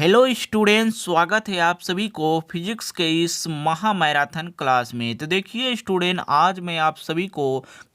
Hello students, स्वागत है आप सभी को फिजिक्स के इस महा मैराथन क्लास में। तो देखिए स्टूडेंट, आज मैं आप सभी को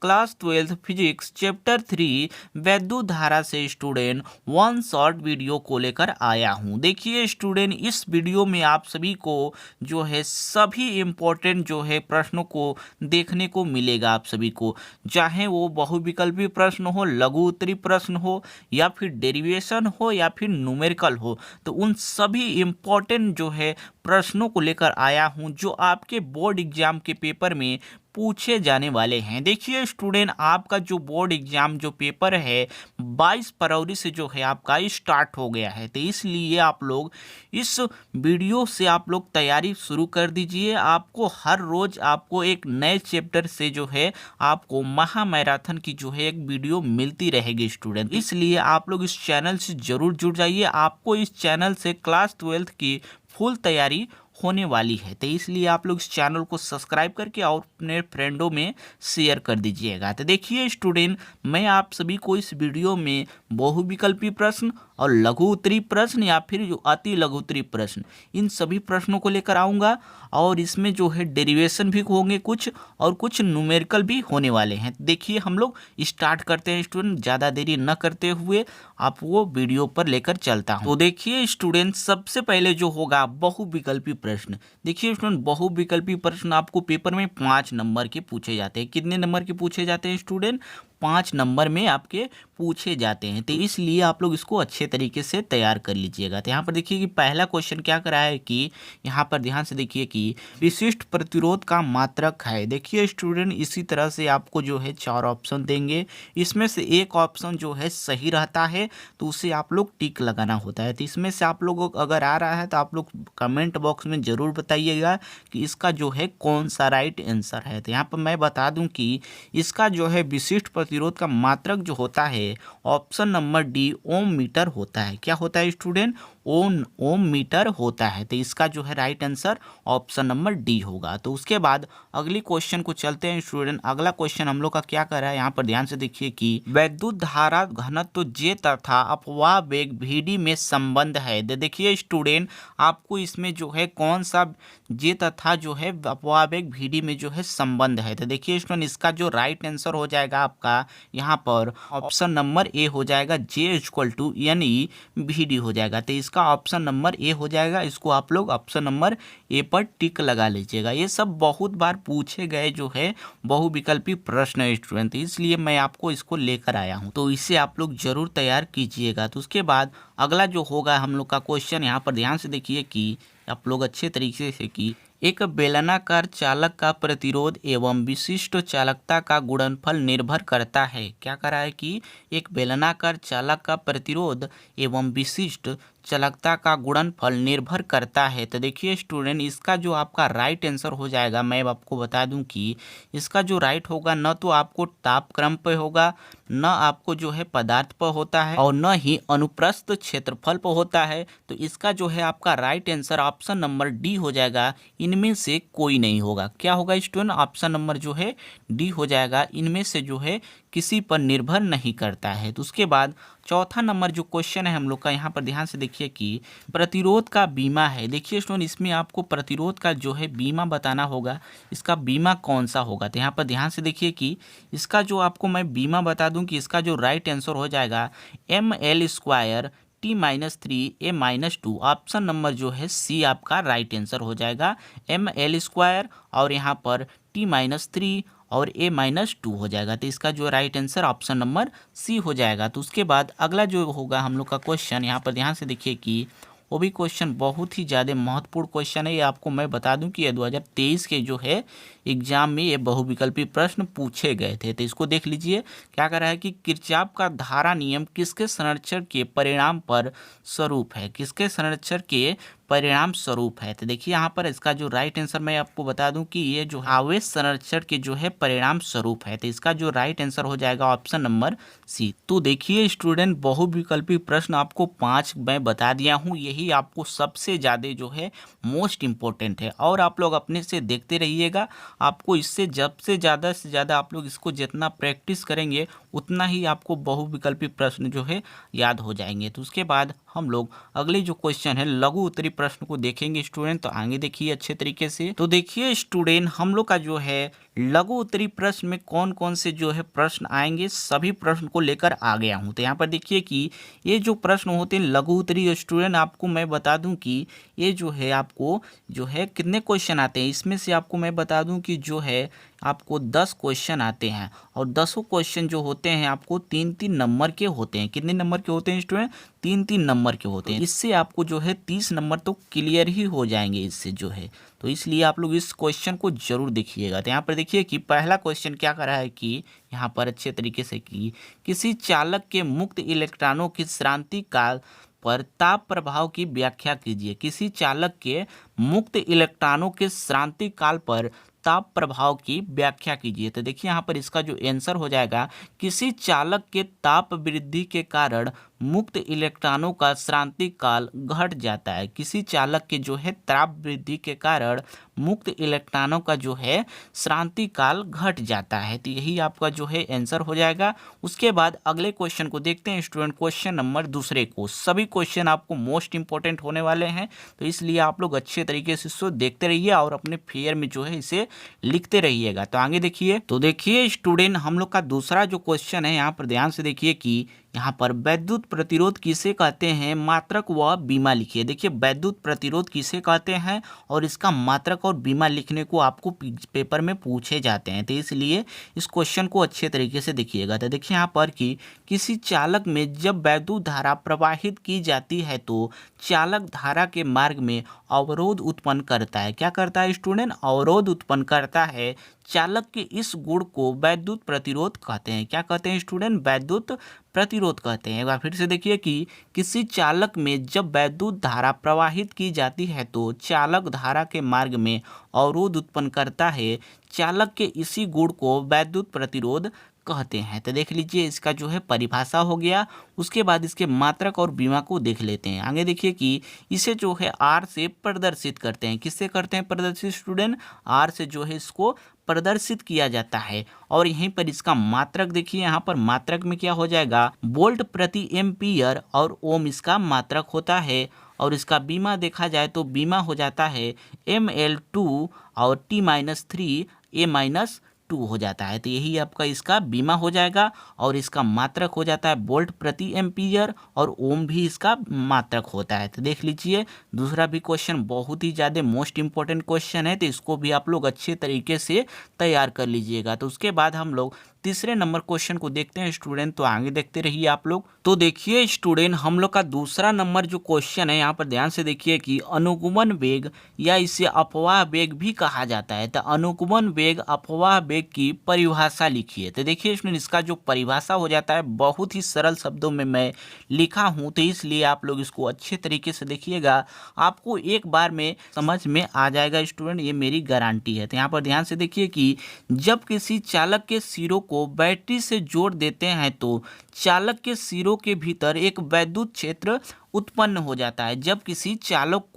क्लास 12 फिजिक्स चैप्टर 3 वैद्युत धारा से स्टूडेंट वन शॉर्ट वीडियो को लेकर आया हूं। देखिए स्टूडेंट, इस वीडियो में आप सभी को जो है सभी इम्पोर्टेंट जो है प्रश्नों को देखने को मिलेगा। आप सभी को चाहे वो बहुविकल्पी प्रश्न हो, लघु उत्तरीय प्रश्न हो, या फिर डेरिवेशन हो, या फिर न्यूमेरिकल हो, तो उन सभी इम्पोर्टेंट जो है प्रश्नों को लेकर आया हूं जो आपके बोर्ड एग्जाम के पेपर में पूछे जाने वाले हैं। देखिए स्टूडेंट, आपका जो बोर्ड एग्जाम जो पेपर है 22 फरवरी से जो है आपका स्टार्ट हो गया है। तो इसलिए आप लोग इस वीडियो से आप लोग तैयारी शुरू कर दीजिए। आपको हर रोज आपको एक नए चैप्टर से जो है आपको महा मैराथन की जो है एक वीडियो मिलती रहेगी स्टूडेंट। इसलिए आप लोग इस चैनल से जरूर जुड़ जाइए। आपको इस चैनल से क्लास 12 की फुल तैयारी होने वाली है। तो इसलिए आप लोग इस चैनल को सब्सक्राइब करके और अपने फ्रेंडों में शेयर कर दीजिएगा। तो देखिए स्टूडेंट, मैं आप सभी को इस वीडियो में बहुविकल्पी प्रश्न और लघु उत्तरीय प्रश्न या फिर जो अति लघु उत्तरीय प्रश्न, इन सभी प्रश्नों को लेकर आऊँगा। और इसमें जो है डेरिवेशन भी होंगे कुछ, और कुछ न्यूमेरिकल भी होने वाले हैं। देखिए हम लोग स्टार्ट करते हैं स्टूडेंट, ज़्यादा देरी न करते हुए आप वो वीडियो पर लेकर चलता हूँ। तो देखिए स्टूडेंट, सबसे पहले जो होगा बहुविकल्पी प्रश्न। देखिए स्टूडेंट, बहुविकल्पी प्रश्न आपको पेपर में 5 नंबर के पूछे जाते हैं। कितने नंबर के पूछे जाते हैं स्टूडेंट? 5 नंबर में आपके पूछे जाते हैं। तो इसलिए आप लोग इसको अच्छे तरीके से तैयार कर लीजिएगा। तो यहाँ पर देखिए कि पहला क्वेश्चन क्या करा है कि यहाँ पर ध्यान से देखिए कि विशिष्ट प्रतिरोध का मात्रक है। देखिए स्टूडेंट, इसी तरह से आपको जो है 4 ऑप्शन देंगे। इसमें से एक ऑप्शन जो है सही रहता है तो उसे आप लोग टिक लगाना होता है। तो इसमें से आप लोगों को अगर आ रहा है तो आप लोग कमेंट बॉक्स में ज़रूर बताइएगा कि इसका जो है कौन सा राइट आंसर है। तो यहाँ पर मैं बता दूं कि इसका जो है विशिष्ट प्रतिरोध का मात्रक जो होता है ऑप्शन नंबर डी ओम मीटर होता है। क्या होता है स्टूडेंट? ओम मीटर होता है। तो इसका जो है right answer option number D होगा। तो उसके बाद अगली क्वेश्चन को चलते हैं स्टूडेंट। अगला क्वेश्चन हम लोग का क्या कर रहा है, यहाँ पर ध्यान से देखिए कि वैद्युत धारा घनत्व जे तथा अपवाह वेग VD में संबंध है। देखिए स्टूडेंट, आपको इसमें जो है कौन सा जे तथा जो है अपवाह वेग VD में जो है संबंध है। तो देखिए स्टूडेंट, इसका जो राइट आंसर हो जाएगा आपका यहाँ पर ऑप्शन नंबर ए हो जाएगा। J equal to NE VD हो जाएगा। तो इसका ऑप्शन नंबर ए हो जाएगा। इसको आप लोग ऑप्शन नंबर ए पर टिक लगा लीजिएगा। ये सब बहुत बार पूछे गए जो है बहुविकल्पी प्रश्न है स्टूडेंट, इसलिए मैं आपको इसको लेकर आया हूँ। तो इसे आप लोग जरूर तैयार कीजिएगा। तो उसके बाद अगला जो होगा हम लोग का क्वेश्चन, यहाँ पर ध्यान से देखिए कि आप लोग अच्छे तरीके से कि एक बेलनाकार चालक का प्रतिरोध एवं विशिष्ट चालकता का गुणनफल निर्भर करता है। क्या करा है कि एक बेलनाकार चालक का प्रतिरोध एवं विशिष्ट चालकता का गुणनफल निर्भर करता है। तो देखिए स्टूडेंट, इसका जो आपका राइट आंसर हो जाएगा, मैं आपको बता दूं कि इसका जो राइट होगा न तो आपको तापक्रम पे होगा, न आपको जो है पदार्थ पर होता है, और न ही अनुप्रस्थ क्षेत्रफल पर होता है। तो इसका जो है आपका right answer option number D हो जाएगा। इनमें से कोई नहीं होगा। क्या होगा स्टूडेंट? ऑप्शन नंबर जो है डी हो जाएगा। इनमें से जो है किसी पर निर्भर नहीं करता है। तो उसके बाद चौथा नंबर जो क्वेश्चन है हम लोग का, यहाँ पर ध्यान से देखिए कि प्रतिरोध का बीमा है। देखिए स्टूडेंट, इसमें आपको प्रतिरोध का जो है बीमा बताना होगा। इसका बीमा कौन सा होगा? तो यहाँ पर ध्यान से देखिए कि इसका जो आपको मैं बीमा बता दूं कि इसका जो राइट आंसर हो जाएगा ML² T-3 A-2। Option number जो है सी आपका राइट आंसर हो जाएगा। ML² और यहाँ पर T-3 और A-2 हो जाएगा। तो इसका जो right answer option number C हो जाएगा। तो उसके बाद अगला जो होगा हम लोग का क्वेश्चन, यहाँ पर ध्यान से देखिए कि वो भी क्वेश्चन बहुत ही ज़्यादा महत्वपूर्ण क्वेश्चन है। ये आपको मैं बता दूं कि ये 2023 के जो है एग्जाम में ये बहुविकल्पी प्रश्न पूछे गए थे। तो इसको देख लीजिए। क्या कर रहा है कि किरचॉफ का धारा नियम किसके संरक्षण के परिणाम पर स्वरूप है? किसके संरक्षण के परिणाम स्वरूप है? तो देखिए यहाँ पर इसका जो राइट आंसर मैं आपको बता दूं कि ये जो आवेश संरक्षण के जो है परिणाम स्वरूप है। तो इसका जो राइट आंसर हो जाएगा ऑप्शन नंबर सी। तो देखिए स्टूडेंट, बहुविकल्पी प्रश्न आपको 5 मैं बता दिया हूँ। यही आपको सबसे ज़्यादा जो है मोस्ट इम्पोर्टेंट है, और आप लोग अपने से देखते रहिएगा। आपको इससे जब से ज़्यादा आप लोग इसको जितना प्रैक्टिस करेंगे उतना ही आपको बहुविकल्पी प्रश्न जो है याद हो जाएंगे। तो उसके बाद हम लोग अगले जो क्वेश्चन है लघु उत्तरी प्रश्न को देखेंगे स्टूडेंट। तो आगे देखिए अच्छे तरीके से। तो देखिए स्टूडेंट, हम लोग का जो है लघु उत्तरी प्रश्न में कौन कौन से जो है प्रश्न आएंगे, सभी प्रश्न को लेकर आ गया हूं। तो यहाँ पर देखिए कि ये जो प्रश्न होते हैं लघु उत्तरी स्टूडेंट, आपको मैं बता दूं कि ये जो है आपको जो है कितने क्वेश्चन आते हैं, इसमें से आपको मैं बता दूं कि जो है आपको 10 क्वेश्चन आते हैं और 10 क्वेश्चन जो होते हैं आपको 3-3 नंबर के होते हैं। कितने नंबर के होते हैं स्टूडेंट? 3-3 नंबर के होते हैं। इससे आपको जो है 30 नंबर तो क्लियर ही हो जाएंगे इससे जो है। तो इसलिए आप लोग इस क्वेश्चन को जरूर देखिएगा। तो यहाँ पर देखिए कि पहला क्वेश्चन क्या कर रहा है कि यहाँ पर अच्छे तरीके से कि किसी चालक के मुक्त इलेक्ट्रॉनों की श्रांति काल पर ताप प्रभाव की व्याख्या कीजिए। किसी चालक के मुक्त इलेक्ट्रॉनों के श्रांति काल पर ताप प्रभाव की व्याख्या कीजिए। तो देखिए यहाँ पर इसका जो आंसर हो जाएगा, किसी चालक के ताप वृद्धि के कारण मुक्त इलेक्ट्रॉनों का श्रांति काल घट जाता है। किसी चालक के जो है ताप वृद्धि के कारण मुक्त इलेक्ट्रॉनों का जो है श्रांति काल घट जाता है। तो यही आपका जो है आंसर हो जाएगा। उसके बाद अगले क्वेश्चन को देखते हैं स्टूडेंट, क्वेश्चन नंबर दूसरे को। सभी क्वेश्चन आपको मोस्ट इंपॉर्टेंट होने वाले हैं, तो इसलिए आप लोग अच्छे तरीके से इसको देखते रहिए और अपने फेयर में जो है इसे लिखते रहिएगा। तो आगे देखिए। तो देखिए स्टूडेंट, हम लोग का दूसरा जो क्वेश्चन है, यहाँ पर ध्यान से देखिए कि यहाँ पर वैद्युत प्रतिरोध किसे कहते हैं, मात्रक व बीमा लिखिए। देखिए वैद्युत प्रतिरोध किसे कहते हैं और इसका मात्रक और बीमा लिखने को आपको पेपर में पूछे जाते हैं। तो इसलिए इस क्वेश्चन को अच्छे तरीके से देखिएगा। तो देखिए यहाँ पर कि किसी चालक में जब वैद्युत धारा प्रवाहित की जाती है तो चालक धारा के मार्ग में अवरोध उत्पन्न करता है। क्या करता है स्टूडेंट? अवरोध उत्पन्न करता है। चालक के इस गुण को वैद्युत प्रतिरोध कहते हैं। क्या कहते हैं स्टूडेंट? वैद्युत प्रतिरोध कहते हैं। एक बार फिर से देखिए कि किसी चालक में जब वैद्युत धारा प्रवाहित की जाती है तो चालक धारा के मार्ग में अवरोध उत्पन्न करता है। चालक के इसी गुण को वैद्युत प्रतिरोध कहते हैं। तो देख लीजिए इसका जो है परिभाषा हो गया। उसके बाद इसके मात्रक और बीमा को देख लेते हैं। आगे देखिए कि इसे जो है आर से प्रदर्शित करते हैं। किससे करते हैं प्रदर्शित स्टूडेंट? आर से जो है इसको प्रदर्शित किया जाता है। और यहीं पर इसका मात्रक देखिए, यहाँ पर मात्रक में क्या हो जाएगा, वोल्ट प्रति एम्पियर और ओम इसका मात्रक होता है। और इसका बीमा देखा जाए तो बीमा हो जाता है ml2 और T-3 A-2 हो जाता है। तो यही आपका इसका बीमा हो जाएगा। और इसका मात्रक हो जाता है वोल्ट प्रति एम्पियर और ओम भी इसका मात्रक होता है। तो देख लीजिए दूसरा भी क्वेश्चन बहुत ही ज़्यादा मोस्ट इंपॉर्टेंट क्वेश्चन है, तो इसको भी आप लोग अच्छे तरीके से तैयार कर लीजिएगा। तो उसके बाद हम लोग तीसरे नंबर क्वेश्चन को देखते हैं स्टूडेंट। तो आगे देखते रहिए आप लोग। तो देखिए स्टूडेंट, हम लोग का दूसरा नंबर जो क्वेश्चन है, यहाँ पर ध्यान से देखिए कि अनुगमन वेग या इसे अपवाह वेग भी कहा जाता है। तो अनुगमन वेग अपवाह वेग की परिभाषा लिखिए। तो देखिए स्टूडेंट, इसका जो परिभाषा हो जाता है बहुत ही सरल शब्दों में मैं लिखा हूँ, तो इसलिए आप लोग इसको अच्छे तरीके से देखिएगा, आपको एक बार में समझ में आ जाएगा स्टूडेंट, ये मेरी गारंटी है। तो यहाँ पर ध्यान से देखिए कि जब किसी चालक के सिरों को बैटरी से जोड़ देते हैं तो चालक के सिरों के भीतर एक वैद्युत क्षेत्र उत्पन्न हो जाता है। जब किसी चालक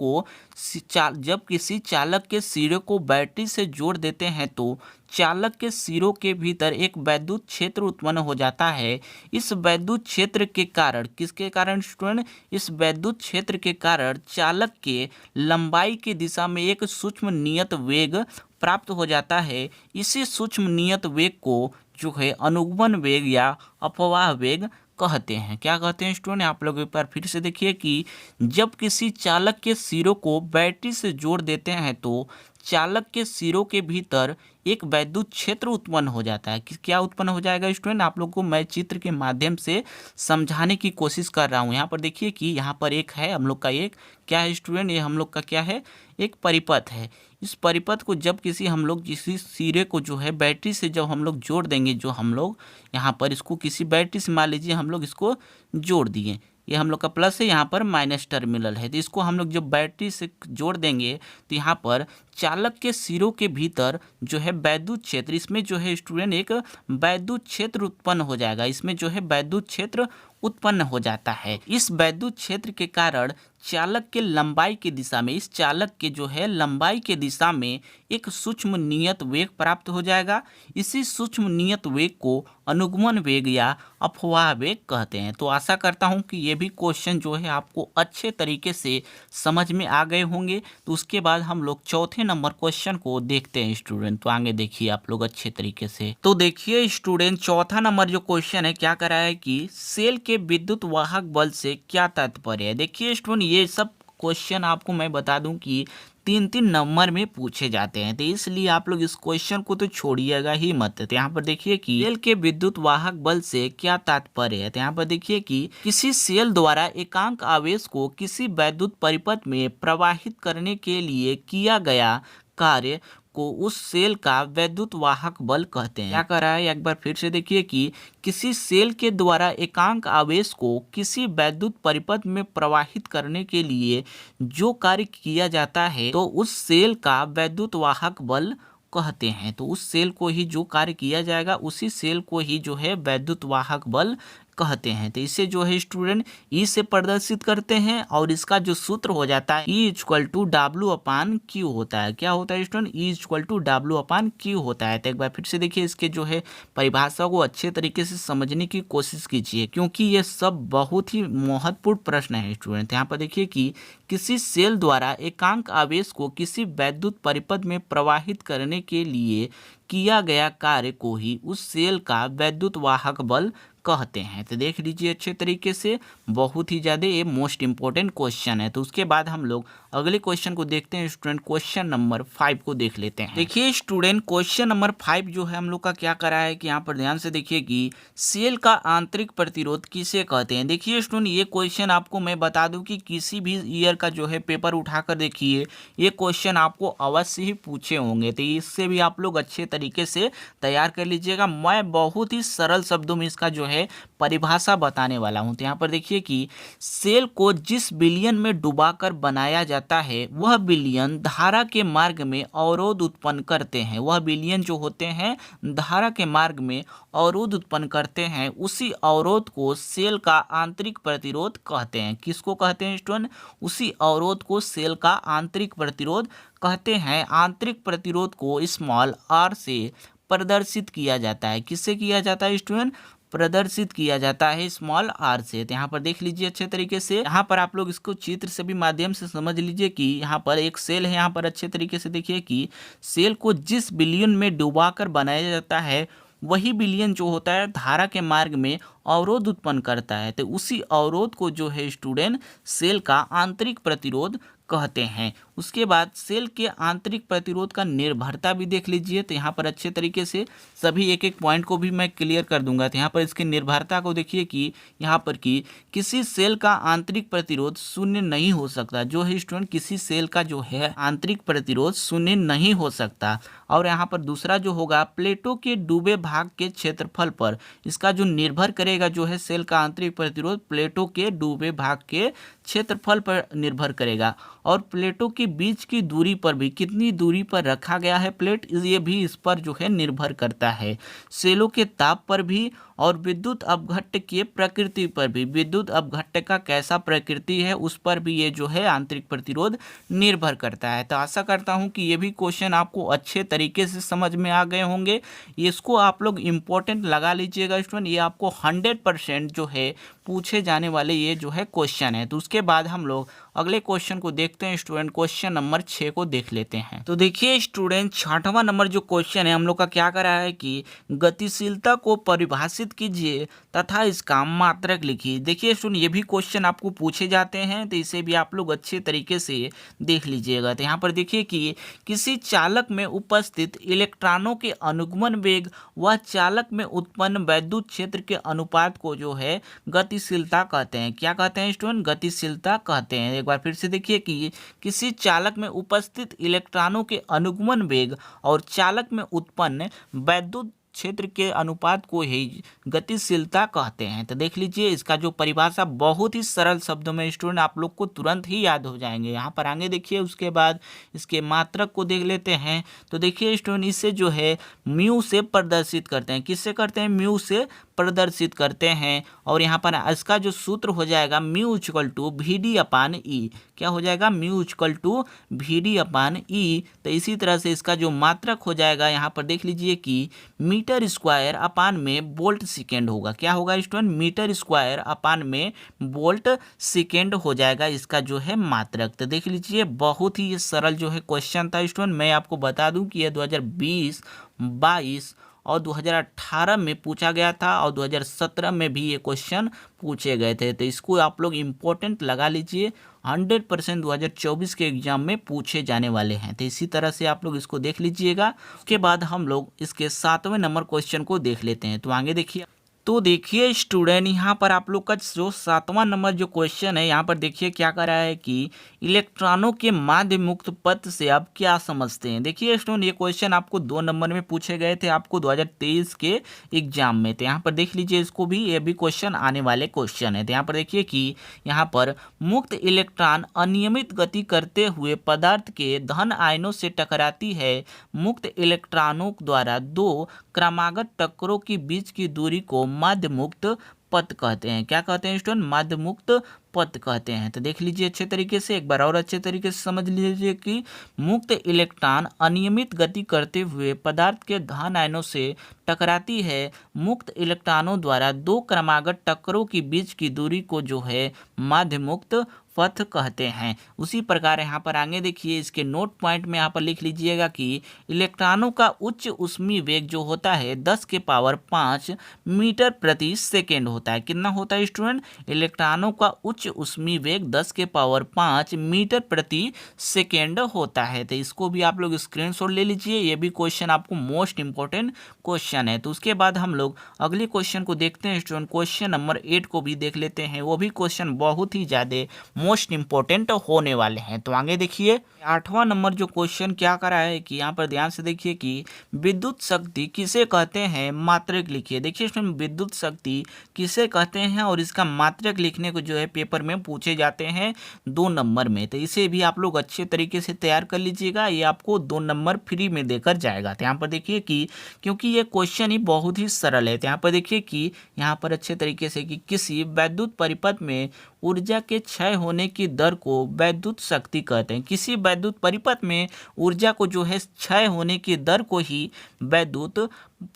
के सिरों को बैटरी से जोड़ देते हैं तो चालक के सिरों के भीतर एक वैद्युत क्षेत्र उत्पन्न हो जाता है। इस वैद्युत क्षेत्र के कारण, किसके कारण स्टूडेंट? इस वैद्युत क्षेत्र के कारण चालक के लंबाई की दिशा में एक सूक्ष्म नियत वेग प्राप्त हो जाता है। इसी सूक्ष्म नियत वेग को जो है अनुगमन वेग या अपवाह वेग कहते हैं। क्या कहते हैं स्टूडेंट? आप लोग एक बार फिर से देखिए कि जब किसी चालक के सिरों को बैटरी से जोड़ देते हैं तो चालक के सिरों के भीतर एक वैद्युत क्षेत्र उत्पन्न हो जाता है। क्या उत्पन्न हो जाएगा स्टूडेंट? आप लोग को मैं चित्र के माध्यम से समझाने की कोशिश कर रहा हूँ। यहाँ पर देखिए कि यहाँ पर एक है हम लोग का, एक क्या है स्टूडेंट? ये हम लोग का क्या है? एक परिपथ है। इस परिपथ को जब हम लोग किसी सिरे को जो है बैटरी से जब हम लोग जोड़ देंगे, जो हम लोग यहाँ पर इसको किसी बैटरी से मान लीजिए हम लोग इसको जोड़ दिए, ये हम लोग का प्लस है, यहाँ पर माइनस टर्मिनल है। तो इसको हम लोग जब बैटरी से जोड़ देंगे तो यहाँ पर चालक के सिरों के भीतर जो है वैद्युत क्षेत्र, इसमें जो है स्टूडेंट एक वैद्युत क्षेत्र उत्पन्न हो जाएगा। इसमें जो है वैद्युत क्षेत्र उत्पन्न हो जाता है। इस वैद्युत क्षेत्र के कारण चालक के लंबाई की दिशा में, इस चालक के जो है लंबाई के दिशा में एक सूक्ष्म नियत वेग प्राप्त हो जाएगा। इसी सूक्ष्म नियत वेग को अनुगमन वेग या अफवाह वेग कहते हैं। तो आशा करता हूं कि ये भी क्वेश्चन जो है आपको अच्छे तरीके से समझ में आ गए होंगे। तो उसके बाद हम लोग चौथे नंबर क्वेश्चन को देखते हैं स्टूडेंट। तो आगे देखिए आप लोग अच्छे तरीके से। तो देखिए स्टूडेंट, चौथा नंबर जो क्वेश्चन है क्या कर रहा है कि सेल के विद्युत वाहक बल से क्या तात्पर्य है। देखिए स्टूडेंट, ये सब क्वेश्चन आपको मैं बता दूं कि 3-3 नंबर में पूछे जाते हैं, तो इसलिए आप लोग इस क्वेश्चन को तो छोड़िएगा ही मत। तो यहाँ पर देखिए कि सेल के विद्युत वाहक बल से क्या तात्पर्य है। तो यहाँ पर देखिए कि किसी सेल द्वारा एकांक आवेश को किसी वैद्युत परिपथ में प्रवाहित करने के लिए किया गया कार्य को उस सेल का वैद्युत वाहक बल कहते हैं। क्या कर रहा है, एक बार फिर से देखिए कि किसी सेल के द्वारा एकांक आवेश को किसी वैद्युत परिपथ में प्रवाहित करने के लिए जो कार्य किया जाता है तो उस सेल का वैद्युत वाहक बल कहते हैं। तो उस सेल को ही जो कार्य किया जाएगा उसी सेल को ही जो है वैद्युत वाहक बल कहते हैं। तो इसे जो है स्टूडेंट ई से प्रदर्शित करते हैं और इसका जो सूत्र हो जाता है E equal to W upon Q होता है। क्या होता है student, E equal to W upon Q होता है। तो एक बार फिर से देखिए इसके जो है परिभाषा को अच्छे तरीके से समझने की कोशिश कीजिए, क्योंकि ये सब बहुत ही महत्वपूर्ण प्रश्न है स्टूडेंट। यहाँ पर देखिए कि किसी सेल द्वारा एकांक आवेश को किसी वैद्युत परिपथ में प्रवाहित करने के लिए किया गया कार्य को ही उस सेल का वैद्युत वाहक बल कहते हैं। तो देख लीजिए अच्छे तरीके से, बहुत ही ज़्यादा ये मोस्ट इंपॉर्टेंट क्वेश्चन है। तो उसके बाद हम लोग अगले क्वेश्चन को देखते हैं स्टूडेंट। क्वेश्चन नंबर 5 को देख लेते हैं। देखिए स्टूडेंट, क्वेश्चन नंबर 5 जो है हम लोग का क्या करा है कि यहाँ पर ध्यान से देखिए कि सेल का आंतरिक प्रतिरोध किसे कहते हैं। देखिए स्टूडेंट, ये क्वेश्चन आपको मैं बता दूं कि किसी भी ईयर का जो है पेपर उठाकर देखिए, ये क्वेश्चन आपको अवश्य ही पूछे होंगे। तो इससे भी आप लोग अच्छे तरीके से तैयार कर लीजिएगा। मैं बहुत ही सरल शब्दों में इसका जो है परिभाषा बताने वाला हूं। तो यहाँ पर देखिए कि सेल को जिस विलयन में डुबाकर बनाया जाता है वह विलयन धारा के मार्ग में अवरोध उत्पन्न करते हैं। वह विलयन जो होते हैं धारा के मार्ग में अवरोध उत्पन्न करते हैं, उसी अवरोध को सेल का आंतरिक प्रतिरोध कहते हैं। किसको कहते हैं स्टूडेंट, उसी अवरोध को सेल का आंतरिक प्रतिरोध कहते हैं। आंतरिक प्रतिरोध को स्मॉल आर से प्रदर्शित किया जाता है। किससे किया जाता है स्टूडेंट, प्रदर्शित किया जाता है स्मॉल आर से। तो यहाँ पर देख लीजिए अच्छे तरीके से, यहाँ पर आप लोग इसको चित्र से भी माध्यम से समझ लीजिए कि यहाँ पर एक सेल है। यहाँ पर अच्छे तरीके से देखिए कि सेल को जिस विलयन में डुबाकर बनाया जाता है वही विलयन जो होता है धारा के मार्ग में अवरोध उत्पन्न करता है। तो उसी अवरोध को जो है स्टूडेंट सेल का आंतरिक प्रतिरोध कहते हैं। उसके बाद सेल के आंतरिक प्रतिरोध का निर्भरता भी देख लीजिए। तो यहाँ पर अच्छे तरीके से सभी एक एक पॉइंट को भी मैं क्लियर कर दूंगा। तो यहाँ पर इसकी निर्भरता को देखिए कि यहाँ पर कि किसी सेल का आंतरिक प्रतिरोध शून्य नहीं हो सकता। जो है स्टूडेंट, किसी सेल का जो है आंतरिक प्रतिरोध शून्य नहीं हो सकता। और यहाँ पर दूसरा जो होगा प्लेटों के डूबे भाग के क्षेत्रफल पर, इसका जो निर्भर करेगा जो है सेल का आंतरिक प्रतिरोध प्लेटों के डूबे भाग के क्षेत्रफल पर निर्भर करेगा। और प्लेटों के बीच की दूरी पर भी, कितनी दूरी पर रखा गया है प्लेट, ये भी इस पर जो है निर्भर करता है। सेलों के ताप पर भी और विद्युत अपघट्ट की प्रकृति पर भी, विद्युत अपघट्ट का कैसा प्रकृति है उस पर भी ये जो है आंतरिक प्रतिरोध निर्भर करता है। तो आशा करता हूँ कि ये भी क्वेश्चन आपको अच्छे तरीके से समझ में आ गए होंगे। इसको आप लोग इम्पोर्टेंट लगा लीजिएगा स्टूडेंट, ये आपको 100% जो है पूछे जाने वाले ये जो है क्वेश्चन है। तो उसके बाद हम लोग अगले क्वेश्चन को देखते हैं स्टूडेंट। क्वेश्चन नंबर 6 को देख लेते हैं। तो देखिए स्टूडेंट, 6वां नंबर जो क्वेश्चन है हम लोग का क्या करा है कि गतिशीलता को परिभाषित कीजिए तथा इसका मात्रक लिखिए। देखिए स्टूडेंट, ये भी क्वेश्चन आपको पूछे जाते हैं, तो इसे भी आप लोग अच्छे तरीके से देख लीजिएगा। तो यहाँ पर देखिए कि किसी चालक में उपस्थित इलेक्ट्रॉनों के अनुगमन वेग व चालक में उत्पन्न वैद्युत क्षेत्र के अनुपात को जो है गतिशीलता कहते हैं। क्या कहते हैं स्टूडेंट, गतिशीलता कहते हैं। एक बार फिर से देखिए कि किसी चालक में उपस्थित इलेक्ट्रॉनों के अनुगमन वेग और चालक में उत्पन्न वैद्युत क्षेत्र के अनुपात को ही गतिशीलता कहते हैं। तो देख लीजिए इसका जो परिभाषा बहुत ही सरल शब्दों में स्टूडेंट आप लोग को तुरंत ही याद हो जाएंगे। यहाँ पर आगे देखिए, उसके बाद इसके मात्रक को देख लेते हैं। तो देखिए स्टूडेंट, इसे जो है म्यू से प्रदर्शित करते हैं। किससे करते हैं, म्यू से प्रदर्शित करते हैं। और यहाँ पर इसका जो सूत्र हो जाएगा mu equal to V D upon E. क्या हो जाएगा? Mu equal to V D upon E. तो इसी तरह से इसका जो मात्रक हो जाएगा यहाँ पर देख लीजिए कि मीटर स्क्वायर अपान में वोल्ट सेकेंड होगा। क्या होगा स्टूडेंट? मीटर स्क्वायर अपान में वोल्ट सेकेंड हो जाएगा इसका जो है मात्रक। तो देख लीजिए बहुत ही सरल जो है क्वेश्चन था स्टूडेंट। मैं आपको बता दूं कि यह 2020, 22 और 2018 में पूछा गया था और 2017 में भी ये क्वेश्चन पूछे गए थे। तो इसको आप लोग इम्पोर्टेंट लगा लीजिए, 100% 2024 के एग्जाम में पूछे जाने वाले हैं। तो इसी तरह से आप लोग इसको देख लीजिएगा। उसके बाद हम लोग इसके 7वें नंबर क्वेश्चन को देख लेते हैं। तो आगे देखिए। तो देखिए स्टूडेंट, यहाँ पर आप लोग का जो 7वां नंबर जो क्वेश्चन है, यहाँ पर देखिए क्या कर रहा है कि इलेक्ट्रॉनों के माध्य मुक्त पथ से आप क्या समझते हैं। देखिए स्टूडेंट, ये क्वेश्चन आपको 2 नंबर में पूछे गए थे आपको 2023 के एग्जाम में। तो यहाँ पर देख लीजिए इसको भी, ये भी क्वेश्चन आने वाले क्वेश्चन है। तो यहाँ पर देखिए कि यहाँ पर मुक्त इलेक्ट्रॉन अनियमित गति करते हुए पदार्थ के धन आयनों से टकराती है। मुक्त इलेक्ट्रॉनों द्वारा 2 क्रमागत टक्करों के बीच की दूरी को माध्य मुक्त पथ कहते हैं। क्या कहते हैं स्टूडेंट? माध्य मुक्त पथ कहते हैं। तो देख लीजिए अच्छे तरीके से, एक बार और अच्छे तरीके से समझ लीजिए कि मुक्त इलेक्ट्रॉन अनियमित गति करते हुए पदार्थ के धन आयनों से टकराती है। मुक्त इलेक्ट्रॉनों द्वारा 2 क्रमागत टक्करों के बीच की दूरी को जो है माध्य मुक्त पथ कहते हैं। उसी प्रकार यहाँ पर आगे देखिए, इसके नोट पॉइंट में यहाँ पर लिख लीजिएगा कि इलेक्ट्रॉनों का उच्च ऊष्मीय वेग जो होता है 10 के पावर 5 मीटर प्रति सेकेंड होता है। कितना होता है स्टूडेंट? इलेक्ट्रॉनों का उच्च ऊष्मीय वेग 10 के पावर 5 मीटर प्रति सेकेंड होता है। तो इसको भी आप लोग स्क्रीनशॉट ले लीजिए, ये भी क्वेश्चन आपको मोस्ट इंपॉर्टेंट क्वेश्चन है। तो उसके बाद हम लोग अगले क्वेश्चन को देखते हैं स्टूडेंट। क्वेश्चन नंबर 8 को भी देख लेते हैं, वो भी क्वेश्चन बहुत ही ज़्यादा मोस्ट इंपॉर्टेंट होने वाले हैं। तो आगे देखिए 8वां नंबर जो क्वेश्चन क्या करा है कि यहाँ पर ध्यान से देखिए कि विद्युत शक्ति किसे कहते हैं, मात्रक लिखिए। देखिए इसमें विद्युत शक्ति किसे कहते हैं और इसका मात्रक लिखने को जो है पेपर में पूछे जाते हैं 2 नंबर में। तो इसे भी आप लोग अच्छे तरीके से तैयार कर लीजिएगा, ये आपको 2 नंबर फ्री में देकर जाएगा। तो यहाँ पर देखिए कि क्योंकि ये क्वेश्चन ही बहुत ही सरल है, तो यहाँ पर देखिए कि यहाँ पर अच्छे तरीके से कि किसी वैद्युत परिपथ में ऊर्जा के क्षय होने की दर को वैद्युत शक्ति कहते हैं। किसी वैद्युत परिपथ में ऊर्जा को जो है क्षय होने की दर को ही वैद्युत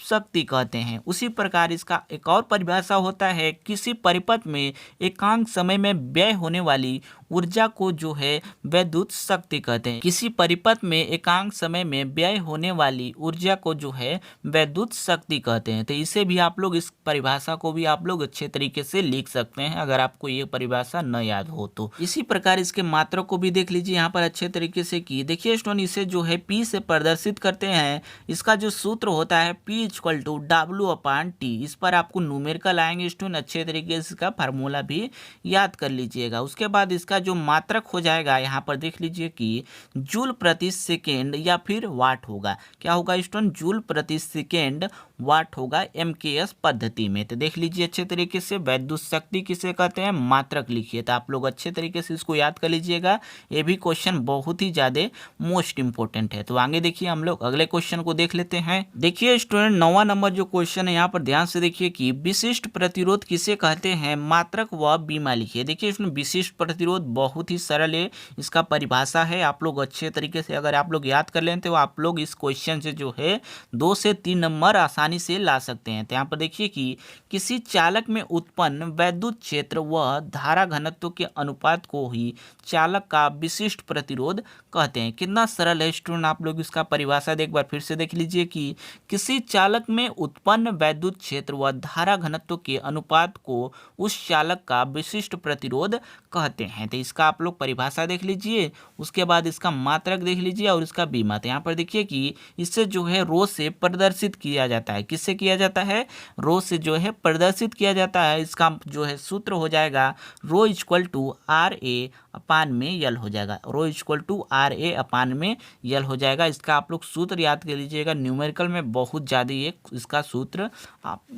शक्ति कहते हैं। उसी प्रकार इसका एक और परिभाषा होता है, किसी परिपथ में एकांक समय में व्यय होने वाली ऊर्जा को जो है वैद्युत शक्ति कहते हैं। किसी परिपथ में एकांक समय में व्यय होने वाली ऊर्जा को जो है वैद्युत शक्ति कहते हैं। तो इसे भी आप लोग, इस परिभाषा को भी आप लोग अच्छे तरीके से लिख सकते हैं अगर आपको ये परिभाषा न याद हो तो। इसी प्रकार इसके मात्रक को भी देख लीजिए यहाँ पर अच्छे तरीके से कि देखिए स्टूडेंट, इसे जो है पी से प्रदर्शित करते हैं। इसका जो सूत्र होता है P इक्वल टू W/T। इस पर आपको न्यूमेरिकल आएंगे स्टूडेंट, अच्छे तरीके से इसका फार्मूला भी याद कर लीजिएगा। उसके बाद इसका जो मात्रक हो जाएगा यहाँ पर देख लीजिए कि जूल प्रति सेकेंड या फिर वाट होगा। क्या होगा स्टूडेंट? जूल प्रति सेकेंड वाट होगा MKS पद्धति में। तो देख लीजिए अच्छे तरीके से वैद्युत शक्ति किसे कहते हैं, मात्रक लिखिए। तो आप लोग अच्छे तरीके से इसको याद कर लीजिएगा, ये भी क्वेश्चन बहुत ही ज्यादा मोस्ट इंपोर्टेंट है। तो आगे देखिए हम लोग अगले क्वेश्चन को देख लेते हैं। देखिए स्टूडेंट 9वां नंबर जो क्वेश्चन है यहाँ पर ध्यान से देखिए कि विशिष्ट प्रतिरोध किसे कहते हैं, मात्रक व बीमा लिखिए। देखिए इसमें विशिष्ट प्रतिरोध बहुत ही सरल है, इसका परिभाषा है। आप लोग अच्छे तरीके से अगर आप लोग याद कर लें तो आप लोग इस क्वेश्चन से जो है 2 से 3 नंबर आसानी से ला सकते हैं। तो यहाँ पर देखिए कि किसी चालक में उत्पन्न वैद्युत क्षेत्र व धारा घनत्व के अनुपात को ही चालक का विशिष्ट प्रतिरोध कहते हैं। कितना सरल है स्टूडेंट, आप लोग इसका परिभाषा एक बार फिर से देख लीजिए कि किसी चालक में उत्पन्न वैद्युत क्षेत्र व धारा घनत्व के अनुपात को उस चालक का विशिष्ट प्रतिरोध कहते हैं। तो इसका आप लोग परिभाषा देख लीजिए, उसके बाद इसका मात्रक देख लीजिए और इसका बीमा। तो यहाँ पर देखिए कि इससे जो है रो से प्रदर्शित किया जाता है। किससे किया जाता है? रो से जो है प्रदर्शित किया जाता है। इसका जो है सूत्र हो जाएगा रो इक्वल टू RA अपान में यल हो जाएगा। रो इक्वल टू RA अपान में यल हो जाएगा। इसका आप लोग सूत्र याद कर लीजिएगा, न्यूमेरिकल में बहुत ज़्यादा ये इसका सूत्र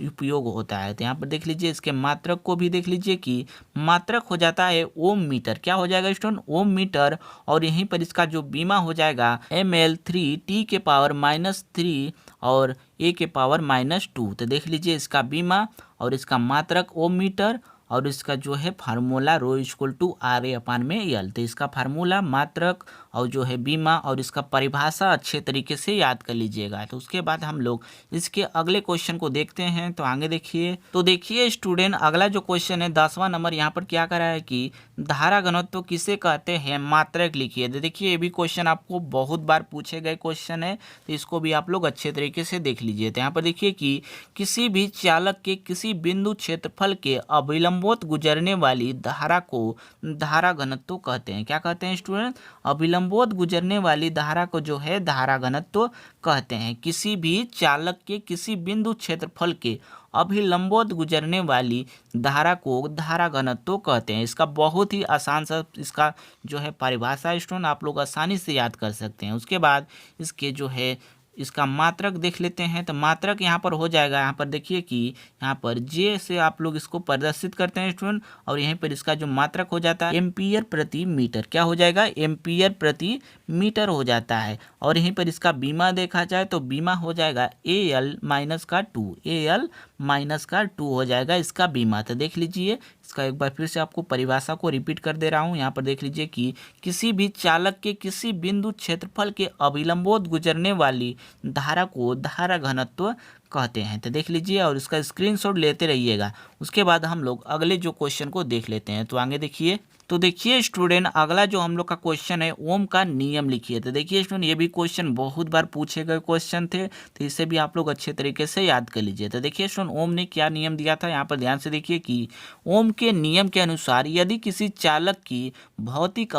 उपयोग होता है। तो यहाँ पर देख लीजिए इसके मात्रक को भी देख लीजिए कि मात्रक हो जाता है ओम मीटर। क्या हो जाएगा स्टूडेंट? ओम मीटर। और यहीं पर इसका जो बीमा हो जाएगा ml3 T के पावर -3 और A के पावर -2। तो देख लीजिए इसका बीमा और इसका मात्रक ओम मीटर, और इसका जो है formula rho equal to R A upon में एल। तो इसका फार्मूला, मात्रक और जो है बीमा और इसका परिभाषा अच्छे तरीके से याद कर लीजिएगा। तो उसके बाद हम लोग इसके अगले क्वेश्चन को देखते हैं। तो आगे देखिए, तो देखिए स्टूडेंट, अगला जो क्वेश्चन है 10वां नंबर, यहाँ पर क्या करा है कि धारा घनत्व किसे कहते हैं, मात्रक लिखिए। तो देखिए ये भी क्वेश्चन आपको बहुत बार पूछे गए क्वेश्चन है, तो इसको भी आप लोग अच्छे तरीके से देख लीजिए। तो यहाँ पर देखिए कि किसी भी चालक के किसी बिंदु क्षेत्रफल के अविलंबोत गुजरने वाली धारा को धारा घनत्व कहते हैं। क्या कहते हैं स्टूडेंट, अविलंबोत गुजरने वाली धारा को जो है धारा घनत्व कहते हैं। किसी भी चालक के किसी बिंदु क्षेत्रफल के अभिलंबोत गुजरने वाली धारा को धारा घनत्व कहते हैं। इसका बहुत ही आसान सा इसका जो है परिभाषा स्टूडेंट आप लोग आसानी से याद कर सकते हैं। उसके बाद इसके जो है इसका मात्रक देख लेते हैं। तो मात्रक यहाँ पर हो जाएगा, यहाँ पर देखिए कि यहाँ पर जे से आप लोग इसको प्रदर्शित करते हैं स्टूडेंट, और यहीं पर इसका जो मात्रक हो जाता है एम्पियर प्रति मीटर। क्या हो जाएगा, एम्पियर प्रति मीटर हो जाता है। और यहीं पर इसका बीमा देखा जाए तो बीमा हो जाएगा AL माइनस का 2, AL माइनस का 2 हो जाएगा इसका बीमा। तो देख लीजिए, इसका एक बार फिर से आपको परिभाषा को रिपीट कर दे रहा हूँ। यहाँ पर देख लीजिए कि किसी भी चालक के किसी बिंदु क्षेत्रफल के अविलंबोत गुजरने वाली धारा को धारा घनत्व कहते हैं। तो देख लीजिए और इसका स्क्रीनशॉट लेते रहिएगा। उसके बाद हम लोग अगले जो क्वेश्चन को देख लेते हैं। तो आगे देखिए, तो देखिए स्टूडेंट, अगला जो हम लोग का क्वेश्चन है ओम का नियम लिखिए। तो देखिए स्टूडेंट, ये भी क्वेश्चन बहुत बार पूछे गए क्वेश्चन थे, तो इसे भी आप लोग अच्छे तरीके से याद कर लीजिए। तो देखिए स्टूडेंट, ओम ने क्या नियम दिया था, यहाँ पर ध्यान से देखिए कि ओम के नियम के अनुसार यदि किसी चालक की भौतिक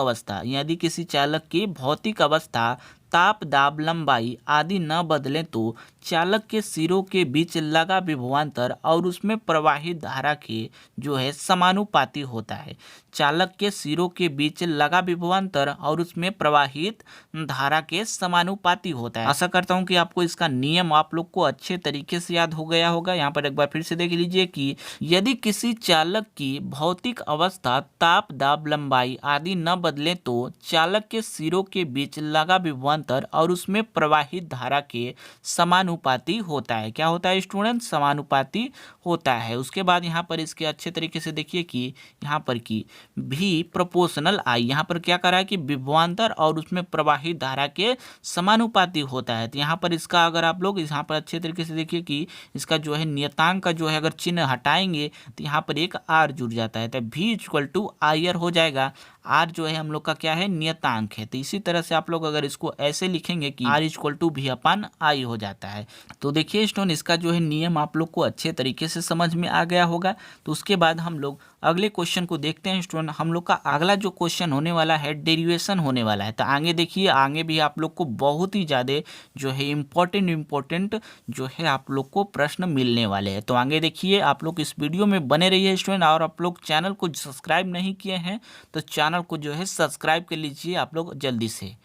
अवस्था ताप, दाब, लंबाई आदि न बदलें तो चालक के सिरों के बीच लगा विभवांतर और उसमें प्रवाहित धारा के जो है समानुपाती होता है। चालक के सिरों के बीच लगा विभवांतर और उसमें प्रवाहित धारा के समानुपाती होता है। आशा करता हूं कि आपको इसका नियम आप लोग को अच्छे तरीके से याद हो गया होगा। यहाँ पर एक बार फिर से देख लीजिए कि यदि किसी चालक की भौतिक अवस्था ताप, दाब, लंबाई आदि न बदले तो चालक के सिरों के बीच लगा विभवांतर और उसमें प्रवाहित धारा के समानुपाती होता है। क्या होता है स्टूडेंट, समानुपाती होता है। उसके बाद यहाँ पर इसके अच्छे तरीके से देखिए कि यहाँ पर की भी प्रोपोर्शनल आई, यहाँ पर क्या करा है कि विभवांतर और उसमें प्रवाहित धारा के समानुपाती होता है। तो यहाँ पर इसका अगर आप लोग यहाँ पर अच्छे तरीके से देखिए कि इसका जो है नियतांक का जो है अगर चिन्ह हटाएंगे तो यहाँ पर एक आर जुड़ जाता है। तो V equal to I R हो जाएगा। आर जो है हम लोग का क्या है, नियतांक है। तो इसी तरह से आप लोग अगर इसको ऐसे लिखेंगे कि आर इक्वल टू V अपान आई हो जाता है। तो देखिए स्टूडेंट, इसका जो है नियम आप लोग को अच्छे तरीके से समझ में आ गया होगा। तो उसके बाद हम लोग अगले क्वेश्चन को देखते हैं स्टूडेंट। हम लोग का अगला जो क्वेश्चन होने वाला है डेरिवेशन होने वाला है। तो आगे देखिए, आगे भी आप लोग को बहुत ही ज़्यादा जो है इम्पोर्टेंट जो है आप लोग को प्रश्न मिलने वाले हैं। तो आगे देखिए, आप लोग इस वीडियो में बने रहिए स्टूडेंट। और आप लोग चैनल को सब्सक्राइब नहीं किए हैं तो चैनल को जो है सब्सक्राइब कर लीजिए आप लोग जल्दी से।